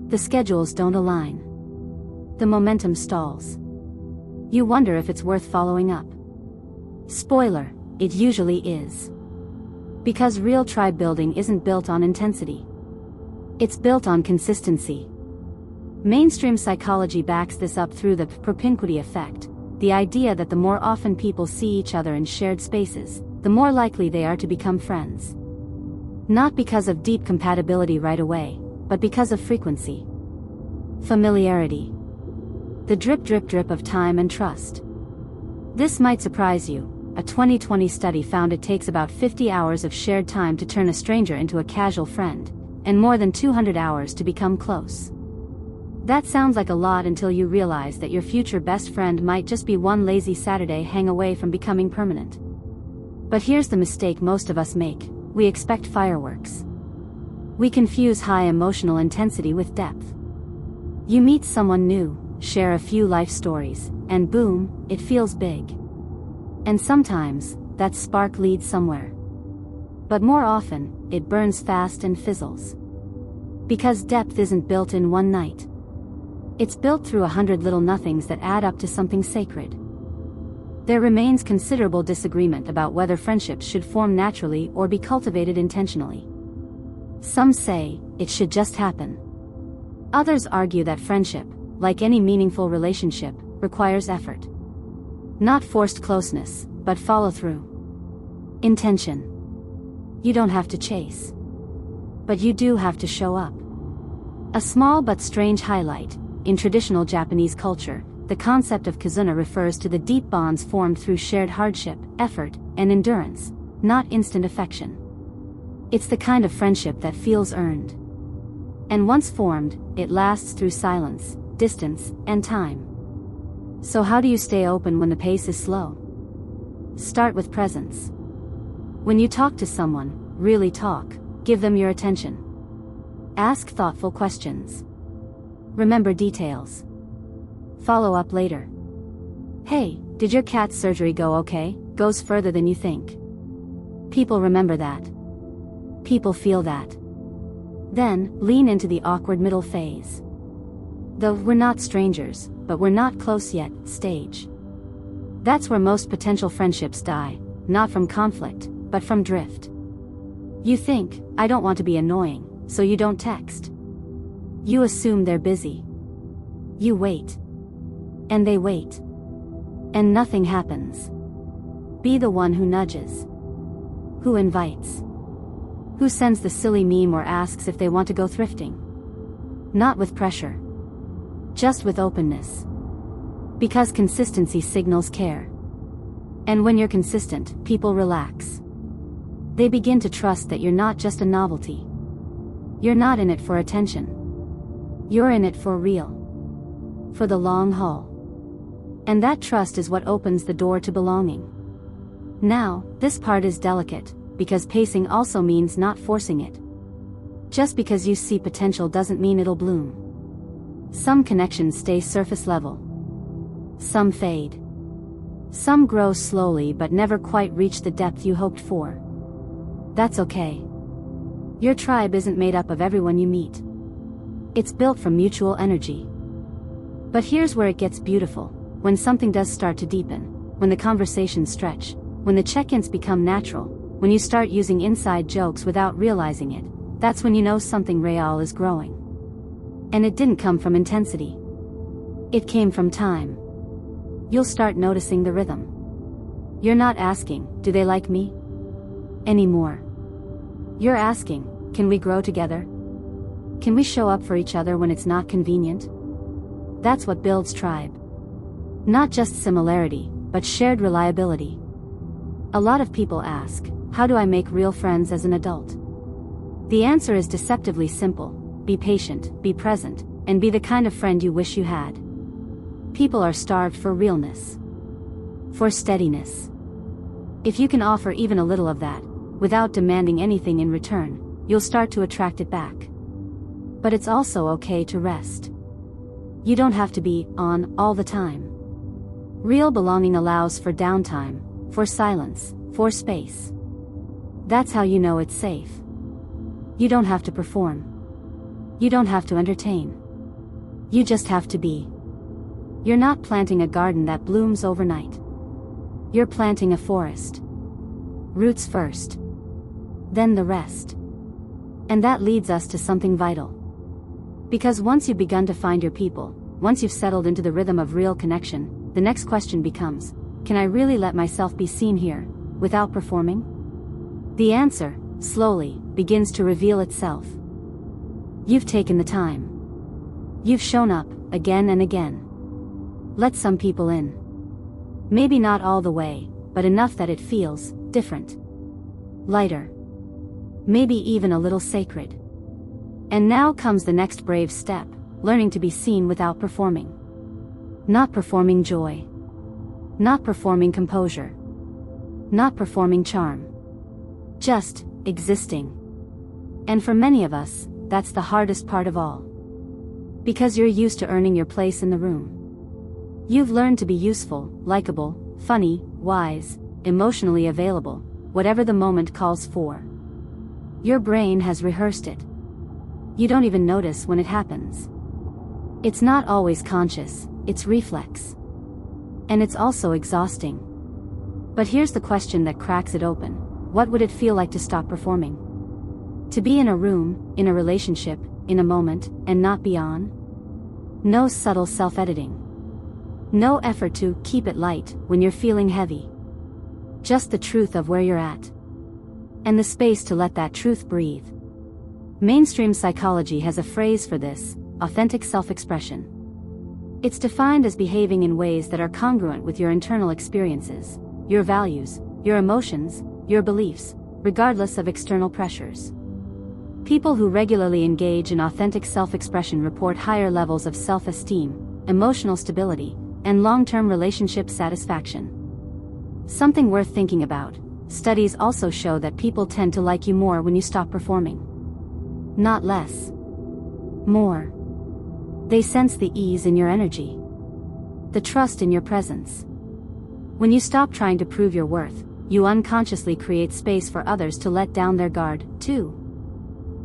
The schedules don't align. The momentum stalls. You wonder if it's worth following up. Spoiler, it usually is. Because real tribe building isn't built on intensity. It's built on consistency. Mainstream psychology backs this up through the propinquity effect, the idea that the more often people see each other in shared spaces, the more likely they are to become friends. Not because of deep compatibility right away, but because of frequency. Familiarity. The drip drip drip of time and trust. This might surprise you. A 2020 study found it takes about 50 hours of shared time to turn a stranger into a casual friend, and more than 200 hours to become close. That sounds like a lot until you realize that your future best friend might just be one lazy Saturday hang away from becoming permanent. But here's the mistake most of us make: we expect fireworks. We confuse high emotional intensity with depth. You meet someone new, share a few life stories, and boom, it feels big. And sometimes, that spark leads somewhere. But more often, it burns fast and fizzles. Because depth isn't built in one night. It's built through 100 little nothings that add up to something sacred. There remains considerable disagreement about whether friendships should form naturally or be cultivated intentionally. Some say, it should just happen. Others argue that friendship, like any meaningful relationship, requires effort. Not forced closeness, but follow-through. Intention. You don't have to chase. But you do have to show up. A small but strange highlight: in traditional Japanese culture, the concept of kizuna refers to the deep bonds formed through shared hardship, effort, and endurance, not instant affection. It's the kind of friendship that feels earned. And once formed, it lasts through silence, distance, and time. So how do you stay open when the pace is slow? Start with presence. When you talk to someone, really talk, give them your attention. Ask thoughtful questions. Remember details. Follow up later. Hey, did your cat's surgery go okay? Goes further than you think. People remember that. People feel that. Then, lean into the awkward middle phase. The "we're not strangers, but we're not close yet" stage. That's where most potential friendships die, not from conflict, but from drift. You think, I don't want to be annoying, so you don't text. You assume they're busy. You wait. And they wait. And nothing happens. Be the one who nudges. Who invites. Who sends the silly meme or asks if they want to go thrifting. Not with pressure. Just with openness. Because consistency signals care. And when you're consistent, people relax. They begin to trust that you're not just a novelty. You're not in it for attention. You're in it for real. For the long haul. And that trust is what opens the door to belonging. Now, this part is delicate, because pacing also means not forcing it. Just because you see potential doesn't mean it'll bloom. Some connections stay surface level. Some fade. Some grow slowly but never quite reach the depth you hoped for. That's okay. Your tribe isn't made up of everyone you meet. It's built from mutual energy. But here's where it gets beautiful: when something does start to deepen, when the conversations stretch, when the check-ins become natural, when you start using inside jokes without realizing it, that's when you know something real is growing. And it didn't come from intensity. It came from time. You'll start noticing the rhythm. You're not asking, "Do they like me?" anymore. You're asking, "Can we grow together? Can we show up for each other when it's not convenient?" That's what builds tribe. Not just similarity, but shared reliability. A lot of people ask, how do I make real friends as an adult? The answer is deceptively simple: be patient, be present, and be the kind of friend you wish you had. People are starved for realness. For steadiness. If you can offer even a little of that, without demanding anything in return, you'll start to attract it back. But it's also okay to rest. You don't have to be on all the time. Real belonging allows for downtime, for silence, for space. That's how you know it's safe. You don't have to perform. You don't have to entertain. You just have to be. You're not planting a garden that blooms overnight. You're planting a forest. Roots first. then the rest. And that leads us to something vital. Because once you've begun to find your people, once you've settled into the rhythm of real connection, the next question becomes, can I really let myself be seen here, without performing? The answer, slowly, begins to reveal itself. You've taken the time. You've shown up, again and again. Let some people in. Maybe not all the way, but enough that it feels different. Lighter. Maybe even a little sacred. And now comes the next brave step, learning to be seen without performing. Not performing joy. Not performing composure. Not performing charm. Just existing. And for many of us, that's the hardest part of all. Because you're used to earning your place in the room. You've learned to be useful, likable, funny, wise, emotionally available, whatever the moment calls for. Your brain has rehearsed it. You don't even notice when it happens. It's not always conscious, it's reflex. And it's also exhausting. But here's the question that cracks it open. What would it feel like to stop performing? To be in a room, in a relationship, in a moment, and not be on? No subtle self-editing. No effort to keep it light when you're feeling heavy. Just the truth of where you're at. And the space to let that truth breathe. Mainstream psychology has a phrase for this, authentic self-expression. It's defined as behaving in ways that are congruent with your internal experiences, your values, your emotions, your beliefs, regardless of external pressures. People who regularly engage in authentic self-expression report higher levels of self-esteem, emotional stability, and long-term relationship satisfaction. Something worth thinking about. Studies also show that people tend to like you more when you stop performing. Not less. More. They sense the ease in your energy. The trust in your presence. When you stop trying to prove your worth, you unconsciously create space for others to let down their guard, too.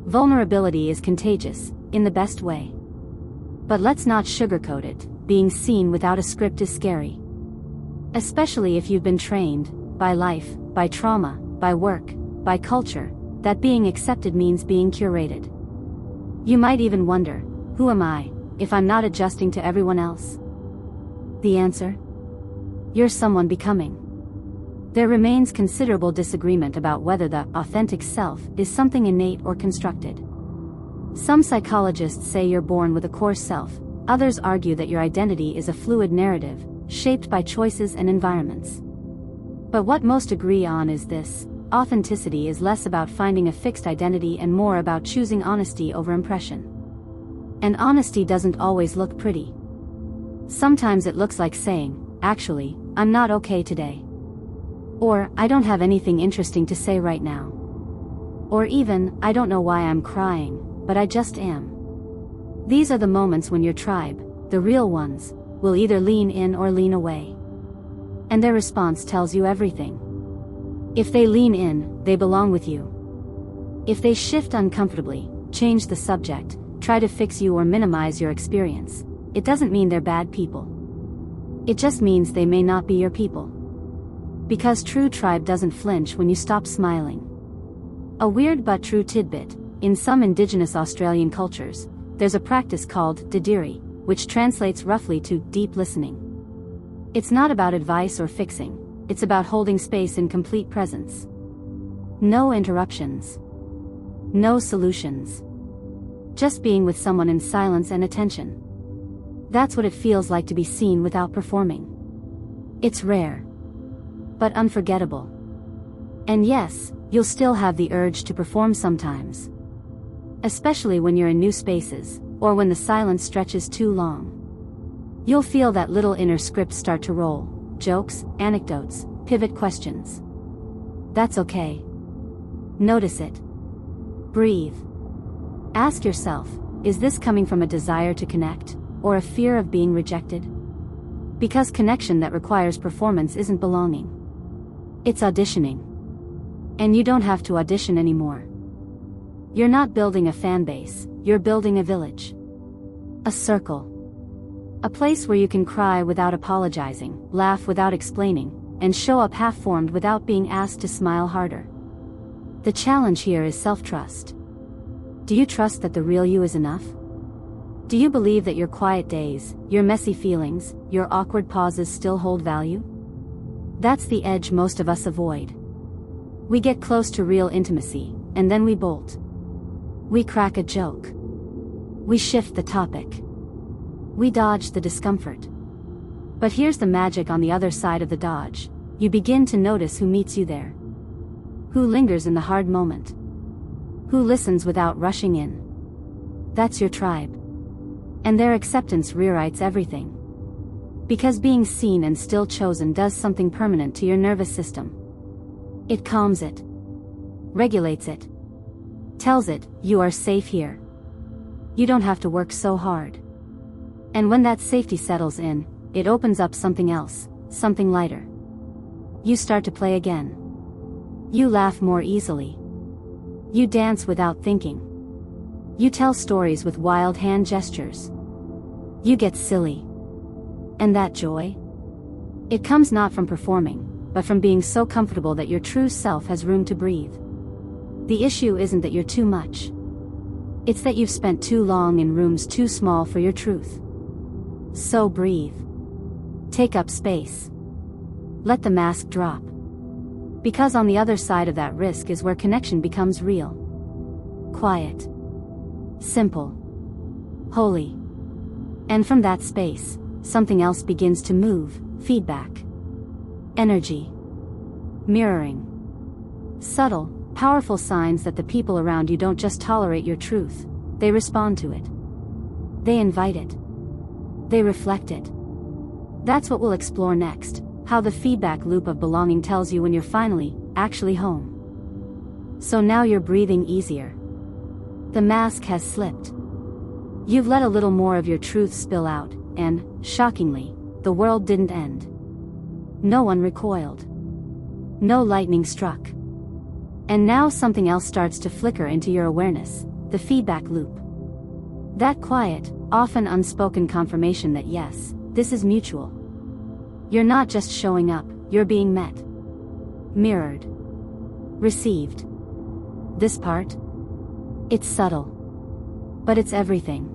Vulnerability is contagious, in the best way. But let's not sugarcoat it, being seen without a script is scary. Especially if you've been trained, by life, by trauma, by work, by culture, that being accepted means being curated. You might even wonder, who am I, if I'm not adjusting to everyone else? The answer? You're someone becoming. There remains considerable disagreement about whether the authentic self is something innate or constructed. Some psychologists say you're born with a core self, others argue that your identity is a fluid narrative, shaped by choices and environments. But what most agree on is this: authenticity is less about finding a fixed identity and more about choosing honesty over impression. And honesty doesn't always look pretty. Sometimes it looks like saying, actually, I'm not okay today. Or, I don't have anything interesting to say right now. Or even, I don't know why I'm crying, but I just am. These are the moments when your tribe, the real ones, will either lean in or lean away. And their response tells you everything. If they lean in, they belong with you. If they shift uncomfortably, change the subject, try to fix you or minimize your experience, it doesn't mean they're bad people. It just means they may not be your people. Because true tribe doesn't flinch when you stop smiling. A weird but true tidbit: in some indigenous Australian cultures, there's a practice called didiri, which translates roughly to deep listening. It's not about advice or fixing, it's about holding space in complete presence. No interruptions. No solutions. Just being with someone in silence and attention. That's what it feels like to be seen without performing. It's rare. But unforgettable. And yes, you'll still have the urge to perform sometimes. Especially when you're in new spaces, or when the silence stretches too long. You'll feel that little inner script start to roll, jokes, anecdotes, pivot questions. That's okay. Notice it. Breathe. Ask yourself, is this coming from a desire to connect, or a fear of being rejected? Because connection that requires performance isn't belonging. It's auditioning. And you don't have to audition anymore. You're not building a fan base, you're building a village. A circle. A place where you can cry without apologizing, laugh without explaining, and show up half-formed without being asked to smile harder. The challenge here is self-trust. Do you trust that the real you is enough? Do you believe that your quiet days, your messy feelings, your awkward pauses still hold value? That's the edge most of us avoid. We get close to real intimacy, and then we bolt. We crack a joke. We shift the topic. We dodge the discomfort. But here's the magic on the other side of the dodge. You begin to notice who meets you there. Who lingers in the hard moment. Who listens without rushing in. That's your tribe. And their acceptance rewrites everything. Because being seen and still chosen does something permanent to your nervous system. It calms it. Regulates it. Tells it, you are safe here. You don't have to work so hard. And when that safety settles in, it opens up something else, something lighter. You start to play again. You laugh more easily. You dance without thinking. You tell stories with wild hand gestures. You get silly. And that joy? It comes not from performing, but from being so comfortable that your true self has room to breathe. The issue isn't that you're too much. It's that you've spent too long in rooms too small for your truth. So breathe. Take up space. Let the mask drop. Because on the other side of that risk is where connection becomes real. Quiet. Simple. Holy. And from that space, something else begins to move, feedback. Energy. Mirroring. Subtle, powerful signs that the people around you don't just tolerate your truth, they respond to it. They invite it. They reflect it. That's what we'll explore next, how the feedback loop of belonging tells you when you're finally, actually home. So now you're breathing easier. The mask has slipped. You've let a little more of your truth spill out, and, shockingly, the world didn't end. No one recoiled. No lightning struck. And now something else starts to flicker into your awareness, the feedback loop. That quiet, often unspoken confirmation that yes, this is mutual. You're not just showing up, you're being met. Mirrored. Received. This part? It's subtle. But it's everything.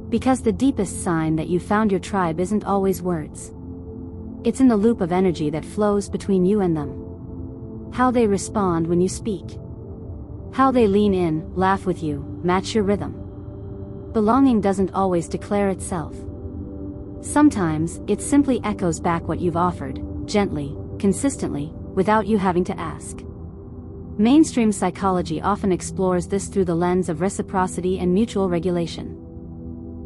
Because the deepest sign that you found your tribe isn't always words. It's in the loop of energy that flows between you and them. How they respond when you speak. How they lean in, laugh with you, match your rhythm. Belonging doesn't always declare itself. Sometimes, it simply echoes back what you've offered, gently, consistently, without you having to ask. Mainstream psychology often explores this through the lens of reciprocity and mutual regulation.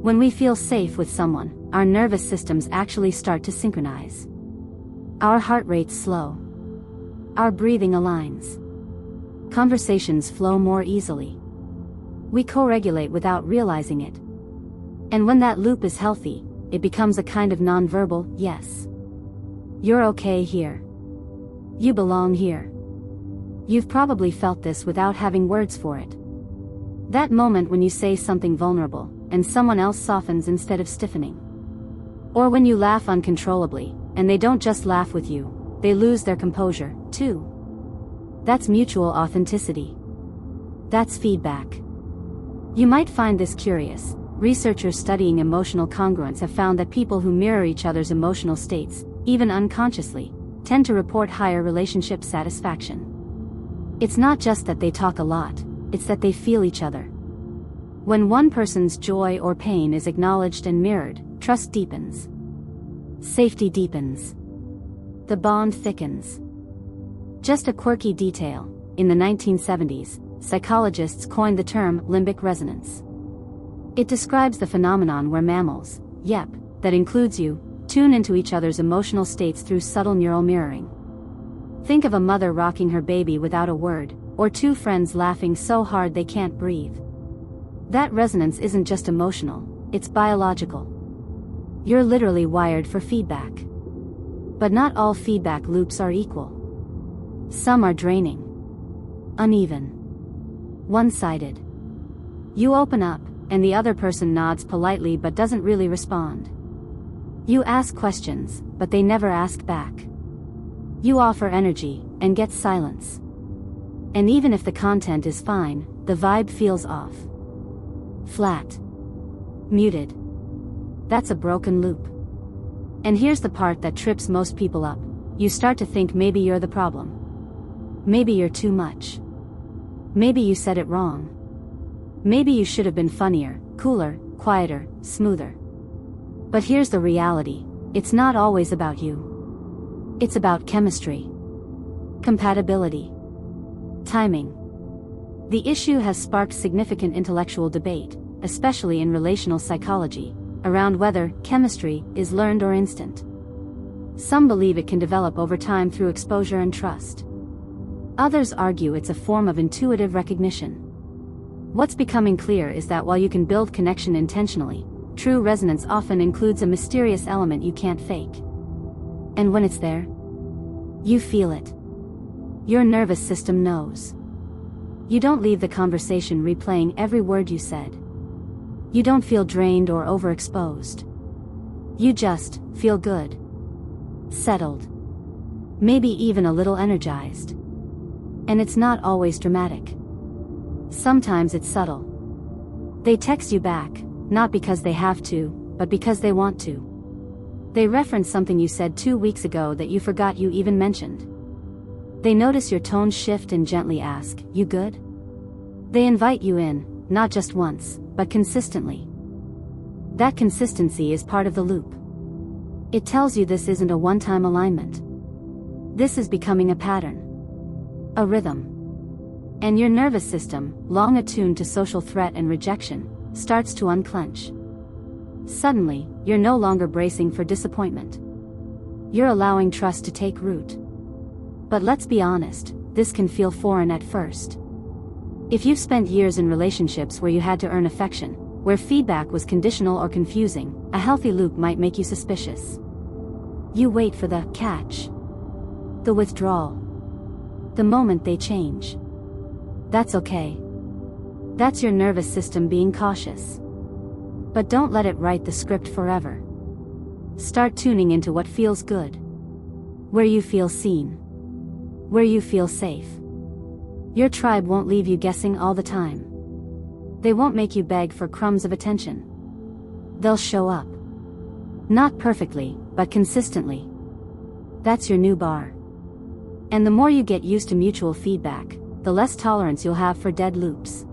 When we feel safe with someone, our nervous systems actually start to synchronize. Our heart rates slow. Our breathing aligns. Conversations flow more easily. We co-regulate without realizing it. And when that loop is healthy, it becomes a kind of nonverbal yes. You're okay here. You belong here. You've probably felt this without having words for it. That moment when you say something vulnerable, and someone else softens instead of stiffening. Or when you laugh uncontrollably, and they don't just laugh with you, they lose their composure, too. That's mutual authenticity. That's feedback. You might find this curious. Researchers studying emotional congruence have found that people who mirror each other's emotional states, even unconsciously, tend to report higher relationship satisfaction. It's not just that they talk a lot, it's that they feel each other. When one person's joy or pain is acknowledged and mirrored, trust deepens. Safety deepens. The bond thickens. Just a quirky detail, in the 1970s, psychologists coined the term limbic resonance. It describes the phenomenon where mammals, that includes you, tune into each other's emotional states through subtle neural mirroring. Think of a mother rocking her baby without a word, or two friends laughing so hard they can't breathe. That resonance isn't just emotional, it's biological. You're literally wired for feedback. But not all feedback loops are equal. Some are draining. Uneven. One-sided. You open up, and the other person nods politely but doesn't really respond. You ask questions, but they never ask back. You offer energy, and get silence. And even if the content is fine, the vibe feels off. Flat. Muted. That's a broken loop. And here's the part that trips most people up. You start to think maybe you're the problem. Maybe you're too much. Maybe you said it wrong. Maybe you should have been funnier, cooler, quieter, smoother. But here's the reality. It's not always about you. It's about chemistry. Compatibility. Timing. The issue has sparked significant intellectual debate, especially in relational psychology, around whether chemistry is learned or instant. Some believe it can develop over time through exposure and trust. Others argue it's a form of intuitive recognition. What's becoming clear is that while you can build connection intentionally, true resonance often includes a mysterious element you can't fake. And when it's there, you feel it. Your nervous system knows. You don't leave the conversation replaying every word you said. You don't feel drained or overexposed. You just feel good. Settled. Maybe even a little energized. And it's not always dramatic. Sometimes it's subtle. They text you back, not because they have to, but because they want to. They reference something you said 2 weeks ago that you forgot you even mentioned. They notice your tone shift and gently ask, "You good?" They invite you in, not just once, but consistently. That consistency is part of the loop. It tells you this isn't a one-time alignment. This is becoming a pattern. A rhythm. And your nervous system, long attuned to social threat and rejection, starts to unclench. Suddenly, you're no longer bracing for disappointment. You're allowing trust to take root. But let's be honest, this can feel foreign at first. If you've spent years in relationships where you had to earn affection, where feedback was conditional or confusing, a healthy loop might make you suspicious. You wait for the catch. The withdrawal. The moment they change. That's okay. That's your nervous system being cautious. But don't let it write the script forever. Start tuning into what feels good. Where you feel seen. Where you feel safe. Your tribe won't leave you guessing all the time. They won't make you beg for crumbs of attention. They'll show up. Not perfectly, but consistently. That's your new bar. And the more you get used to mutual feedback, the less tolerance you'll have for dead loops.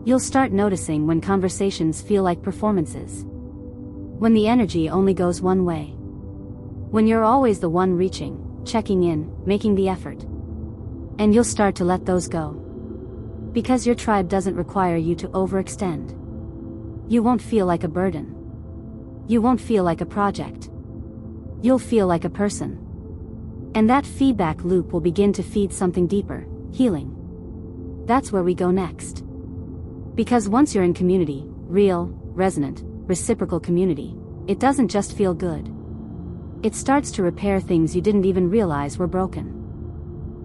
You'll start noticing when conversations feel like performances. When the energy only goes one way. When you're always the one reaching, checking in, making the effort. And you'll start to let those go. Because your tribe doesn't require you to overextend. You won't feel like a burden. You won't feel like a project. You'll feel like a person. And that feedback loop will begin to feed something deeper, healing. That's where we go next. Because once you're in community, real, resonant, reciprocal community, it doesn't just feel good. It starts to repair things you didn't even realize were broken.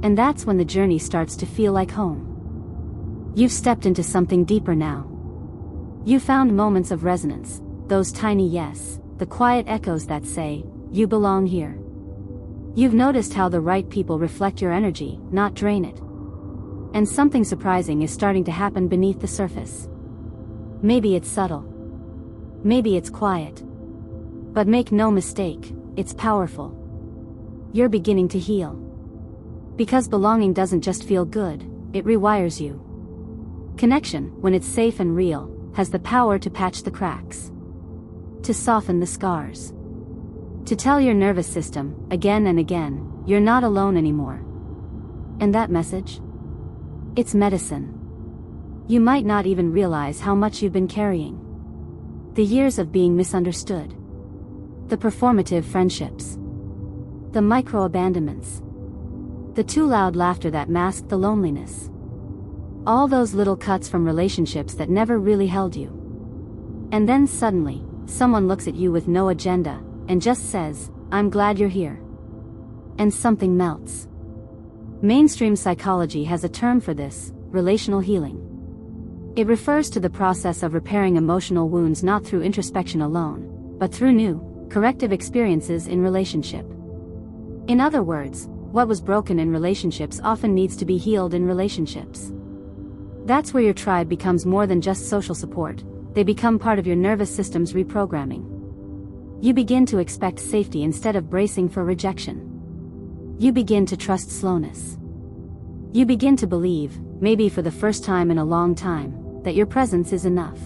And that's when the journey starts to feel like home. You've stepped into something deeper now. You found moments of resonance, those tiny yes, the quiet echoes that say, "You belong here." You've noticed how the right people reflect your energy, not drain it. And something surprising is starting to happen beneath the surface. Maybe it's subtle. Maybe it's quiet. But make no mistake, it's powerful. You're beginning to heal. Because belonging doesn't just feel good, it rewires you. Connection, when it's safe and real, has the power to patch the cracks. To soften the scars. To tell your nervous system, again and again, you're not alone anymore. And that message? It's medicine. You might not even realize how much you've been carrying. The years of being misunderstood. The performative friendships. The micro-abandonments. The too loud laughter that masked the loneliness. All those little cuts from relationships that never really held you. And then suddenly, someone looks at you with no agenda, and just says, "I'm glad you're here." And something melts. Mainstream psychology has a term for this, relational healing. It refers to the process of repairing emotional wounds not through introspection alone, but through new, corrective experiences in relationship. In other words, What was broken in relationships often needs to be healed in relationships. That's where your tribe becomes more than just social support, they become part of your nervous system's reprogramming. You begin to expect safety instead of bracing for rejection. You begin to trust slowness. You begin to believe, maybe for the first time in a long time, that your presence is enough.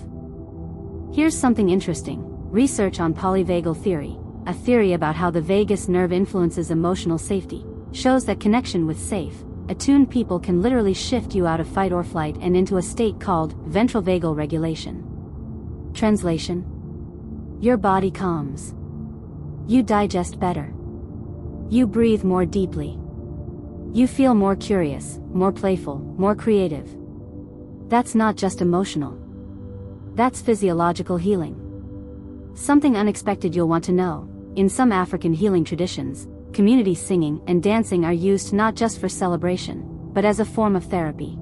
Here's something interesting. Research on polyvagal theory, a theory about how the vagus nerve influences emotional safety, shows that connection with safe, attuned people can literally shift you out of fight or flight and into a state called ventral vagal regulation. Translation: your body calms. You digest better. You breathe more deeply. You feel more curious, more playful, more creative. That's not just emotional. That's physiological healing. Something unexpected you'll want to know: in some African healing traditions, community singing and dancing are used not just for celebration, but as a form of therapy.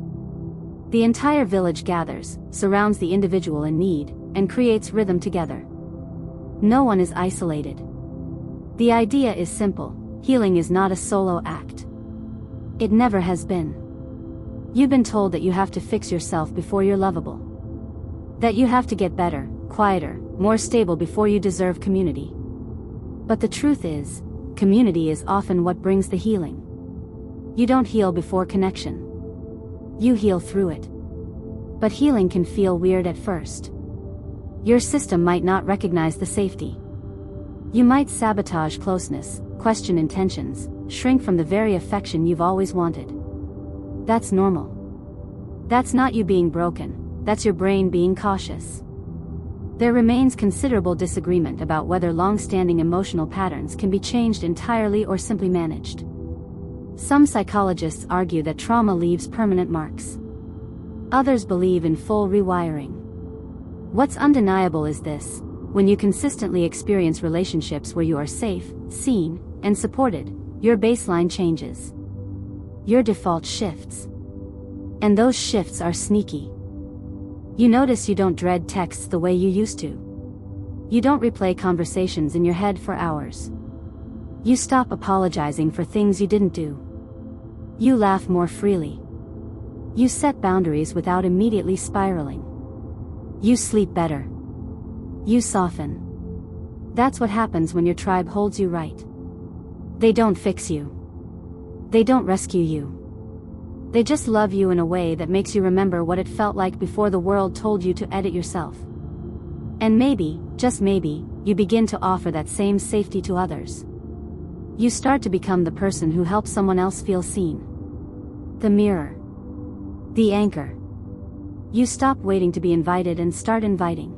The entire village gathers, surrounds the individual in need, and creates rhythm together. No one is isolated. The idea is simple: healing is not a solo act. It never has been. You've been told that you have to fix yourself before you're lovable. That you have to get better, quieter, more stable before you deserve community. But the truth is, community is often what brings the healing. You don't heal before connection. You heal through it. But healing can feel weird at first. Your system might not recognize the safety. You might sabotage closeness, question intentions, shrink from the very affection you've always wanted. That's normal. That's not you being broken, that's your brain being cautious. There remains considerable disagreement about whether long-standing emotional patterns can be changed entirely or simply managed. Some psychologists argue that trauma leaves permanent marks. Others believe in full rewiring. What's undeniable is this: when you consistently experience relationships where you are safe, seen, and supported, your baseline changes. Your default shifts. And those shifts are sneaky. You notice you don't dread texts the way you used to. You don't replay conversations in your head for hours. You stop apologizing for things you didn't do. You laugh more freely. You set boundaries without immediately spiraling. You sleep better. You soften. That's what happens when your tribe holds you right. They don't fix you. They don't rescue you. They just love you in a way that makes you remember what it felt like before the world told you to edit yourself. And maybe, just maybe, you begin to offer that same safety to others. You start to become the person who helps someone else feel seen. The mirror. The anchor. You stop waiting to be invited and start inviting.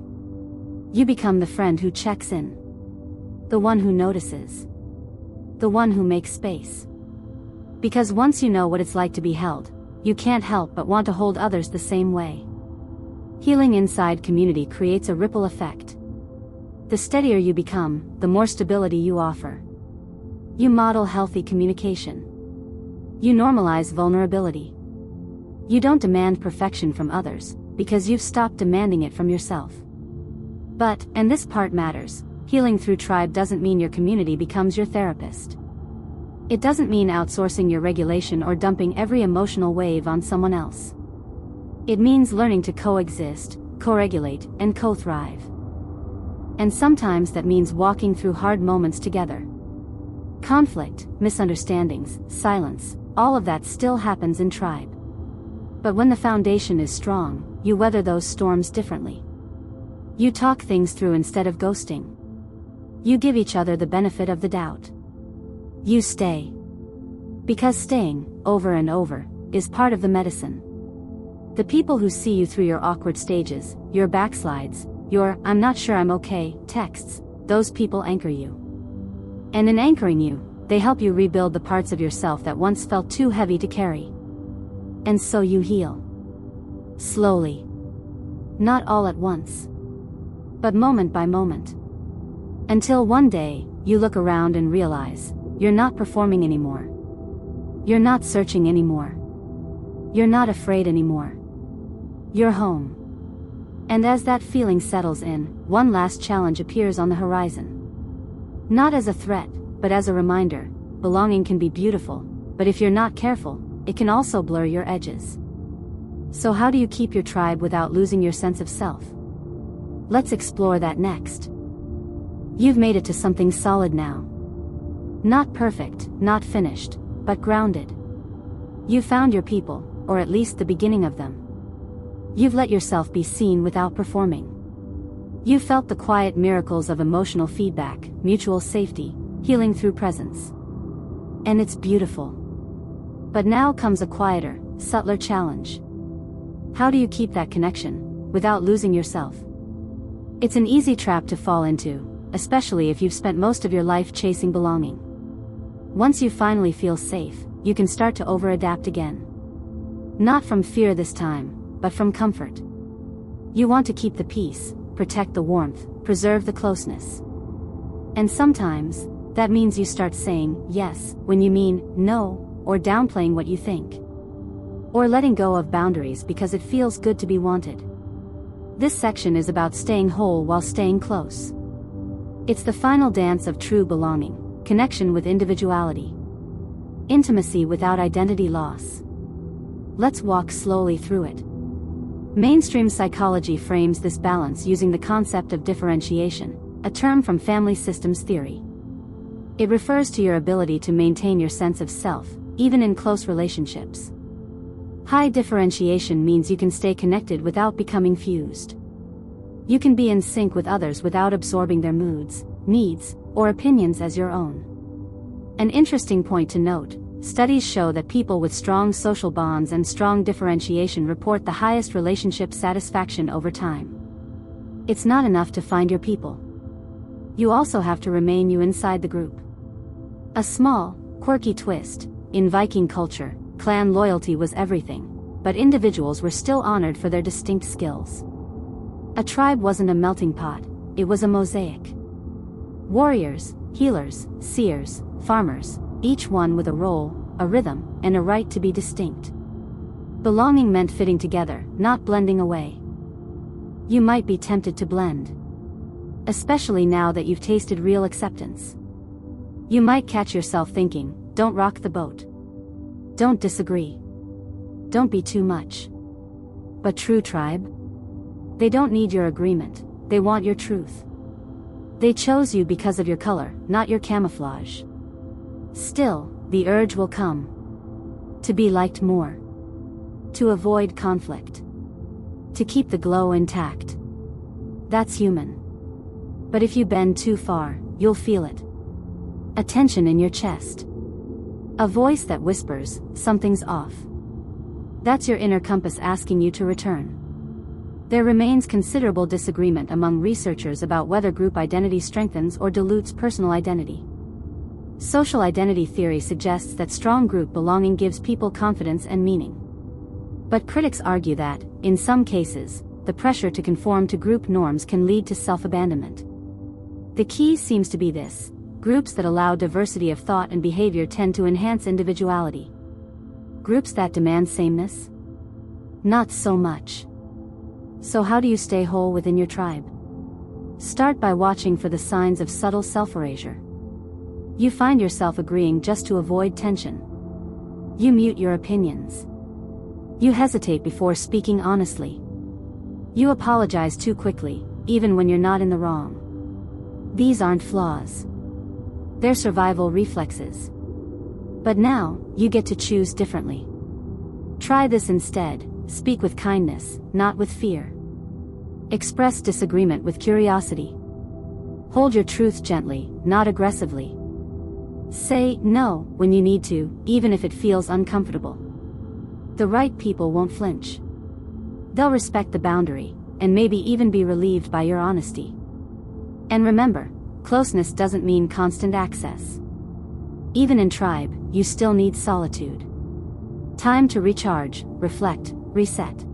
You become the friend who checks in. The one who notices. The one who makes space. Because once you know what it's like to be held, you can't help but want to hold others the same way. Healing inside community creates a ripple effect. The steadier you become, the more stability you offer. You model healthy communication. You normalize vulnerability. You don't demand perfection from others, because you've stopped demanding it from yourself. But, and this part matters, healing through tribe doesn't mean your community becomes your therapist. It doesn't mean outsourcing your regulation or dumping every emotional wave on someone else. It means learning to coexist, co-regulate, and co-thrive. And sometimes that means walking through hard moments together. Conflict, misunderstandings, silence, all of that still happens in tribe. But when the foundation is strong, you weather those storms differently. You talk things through instead of ghosting. You give each other the benefit of the doubt. You stay. Because staying, over and over, is part of the medicine. The people who see you through your awkward stages, your backslides, your "I'm not sure I'm okay" texts, those people anchor you. And in anchoring you, they help you rebuild the parts of yourself that once felt too heavy to carry. And so you heal. Slowly. Not all at once. But moment by moment. Until one day, you look around and realize, you're not performing anymore. You're not searching anymore. You're not afraid anymore. You're home. And as that feeling settles in, one last challenge appears on the horizon. Not as a threat, but as a reminder: belonging can be beautiful, but if you're not careful, it can also blur your edges. So how do you keep your tribe without losing your sense of self? Let's explore that next. You've made it to something solid now. Not perfect, not finished, but grounded. You've found your people, or at least the beginning of them. You've let yourself be seen without performing. You've felt the quiet miracles of emotional feedback, mutual safety, healing through presence. And it's beautiful. But now comes a quieter, subtler challenge. How do you keep that connection, without losing yourself? It's an easy trap to fall into, especially if you've spent most of your life chasing belonging. Once you finally feel safe, you can start to over-adapt again. Not from fear this time, but from comfort. You want to keep the peace, protect the warmth, preserve the closeness. And sometimes, that means you start saying yes when you mean no, or downplaying what you think. Or letting go of boundaries because it feels good to be wanted. This section is about staying whole while staying close. It's the final dance of true belonging, connection with individuality. Intimacy without identity loss. Let's walk slowly through it. Mainstream psychology frames this balance using the concept of differentiation, a term from family systems theory. It refers to your ability to maintain your sense of self, even in close relationships. High differentiation means you can stay connected without becoming fused. You can be in sync with others without absorbing their moods, needs, or opinions as your own. An interesting point to note, studies show that people with strong social bonds and strong differentiation report the highest relationship satisfaction over time. It's not enough to find your people. You also have to remain you inside the group. A small, quirky twist: in Viking culture, clan loyalty was everything, but individuals were still honored for their distinct skills. A tribe wasn't a melting pot, it was a mosaic. Warriors, healers, seers, farmers, each one with a role, a rhythm, and a right to be distinct. Belonging meant fitting together, not blending away. You might be tempted to blend. Especially now that you've tasted real acceptance. You might catch yourself thinking, don't rock the boat. Don't disagree. Don't be too much. But true tribe? They don't need your agreement, they want your truth. They chose you because of your color, not your camouflage. Still, the urge will come. To be liked more. To avoid conflict. To keep the glow intact. That's human. But if you bend too far, you'll feel it. A tension in your chest. A voice that whispers, something's off. That's your inner compass asking you to return. There remains considerable disagreement among researchers about whether group identity strengthens or dilutes personal identity. Social identity theory suggests that strong group belonging gives people confidence and meaning. But critics argue that, in some cases, the pressure to conform to group norms can lead to self-abandonment. The key seems to be this: groups that allow diversity of thought and behavior tend to enhance individuality. Groups that demand sameness? Not so much. So how do you stay whole within your tribe? Start by watching for the signs of subtle self-erasure. You find yourself agreeing just to avoid tension. You mute your opinions. You hesitate before speaking honestly. You apologize too quickly, even when you're not in the wrong. These aren't flaws. They're survival reflexes. But now, you get to choose differently. Try this instead: speak with kindness, not with fear. Express disagreement with curiosity. Hold your truth gently, not aggressively. Say no when you need to, even if it feels uncomfortable. The right people won't flinch. They'll respect the boundary, and maybe even be relieved by your honesty. And remember, closeness doesn't mean constant access. Even in tribe, you still need solitude. Time to recharge, reflect, reset.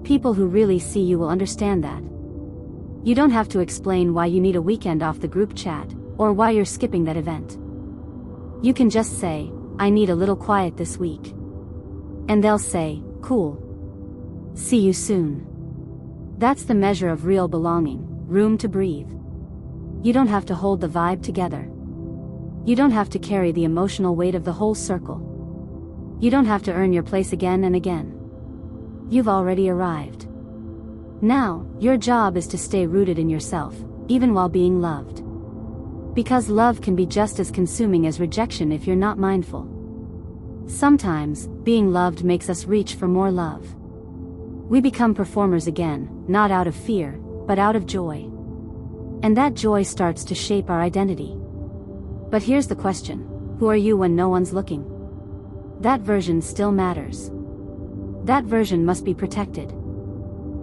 People who really see you will understand that. You don't have to explain why you need a weekend off the group chat, or why you're skipping that event. You can just say, I need a little quiet this week. And they'll say, cool. See you soon. That's the measure of real belonging, room to breathe. You don't have to hold the vibe together. You don't have to carry the emotional weight of the whole circle. You don't have to earn your place again and again. You've already arrived. Now, your job is to stay rooted in yourself, even while being loved. Because love can be just as consuming as rejection if you're not mindful. Sometimes, being loved makes us reach for more love. We become performers again, not out of fear, but out of joy. And that joy starts to shape our identity. But here's the question: who are you when no one's looking? That version still matters. That version must be protected.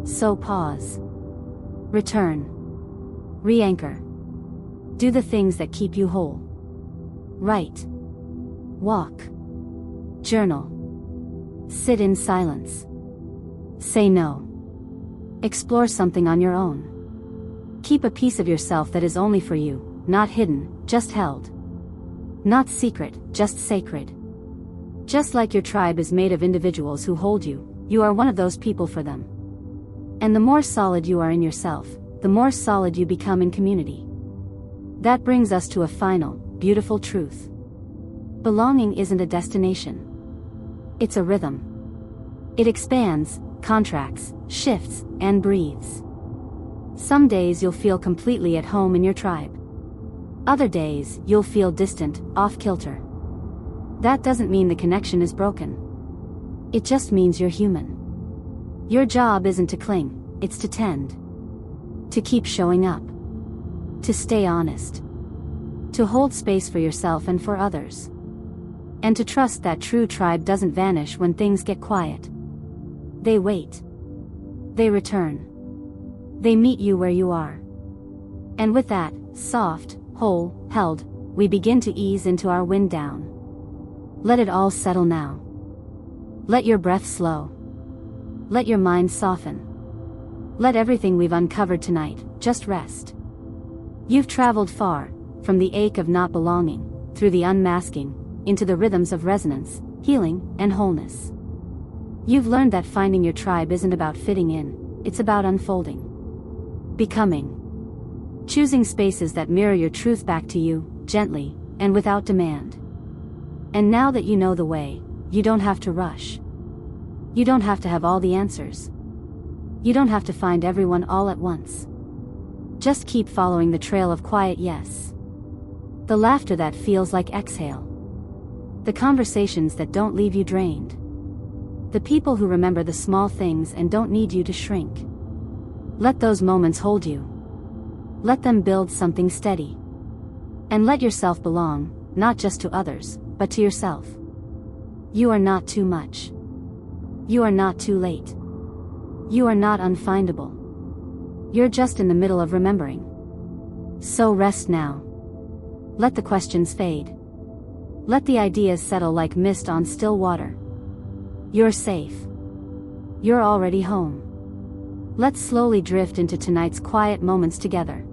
So pause. Return. Re-anchor. Do the things that keep you whole. Write. Walk. Journal. Sit in silence. Say no. Explore something on your own. Keep a piece of yourself that is only for you, not hidden, just held. Not secret, just sacred. Just like your tribe is made of individuals who hold you, you are one of those people for them. And the more solid you are in yourself, the more solid you become in community. That brings us to a final, beautiful truth. Belonging isn't a destination. It's a rhythm. It expands, contracts, shifts, and breathes. Some days you'll feel completely at home in your tribe. Other days, you'll feel distant, off-kilter. That doesn't mean the connection is broken. It just means you're human. Your job isn't to cling, it's to tend. To keep showing up. To stay honest. To hold space for yourself and for others. And to trust that true tribe doesn't vanish when things get quiet. They wait. They return. They meet you where you are. And with that, soft, whole, held, we begin to ease into our wind down. Let it all settle now. Let your breath slow. Let your mind soften. Let everything we've uncovered tonight just rest. You've traveled far, from the ache of not belonging, through the unmasking, into the rhythms of resonance, healing, and wholeness. You've learned that finding your tribe isn't about fitting in, it's about unfolding. Becoming. Choosing spaces that mirror your truth back to you, gently, and without demand. And now that you know the way, you don't have to rush. You don't have to have all the answers. You don't have to find everyone all at once. Just keep following the trail of quiet yes. The laughter that feels like exhale. The conversations that don't leave you drained. The people who remember the small things and don't need you to shrink. Let those moments hold you. Let them build something steady. And let yourself belong, not just to others, but to yourself. You are not too much. You are not too late. You are not unfindable. You're just in the middle of remembering. So rest now. Let the questions fade. Let the ideas settle like mist on still water. You're safe. You're already home. Let's slowly drift into tonight's quiet moments together.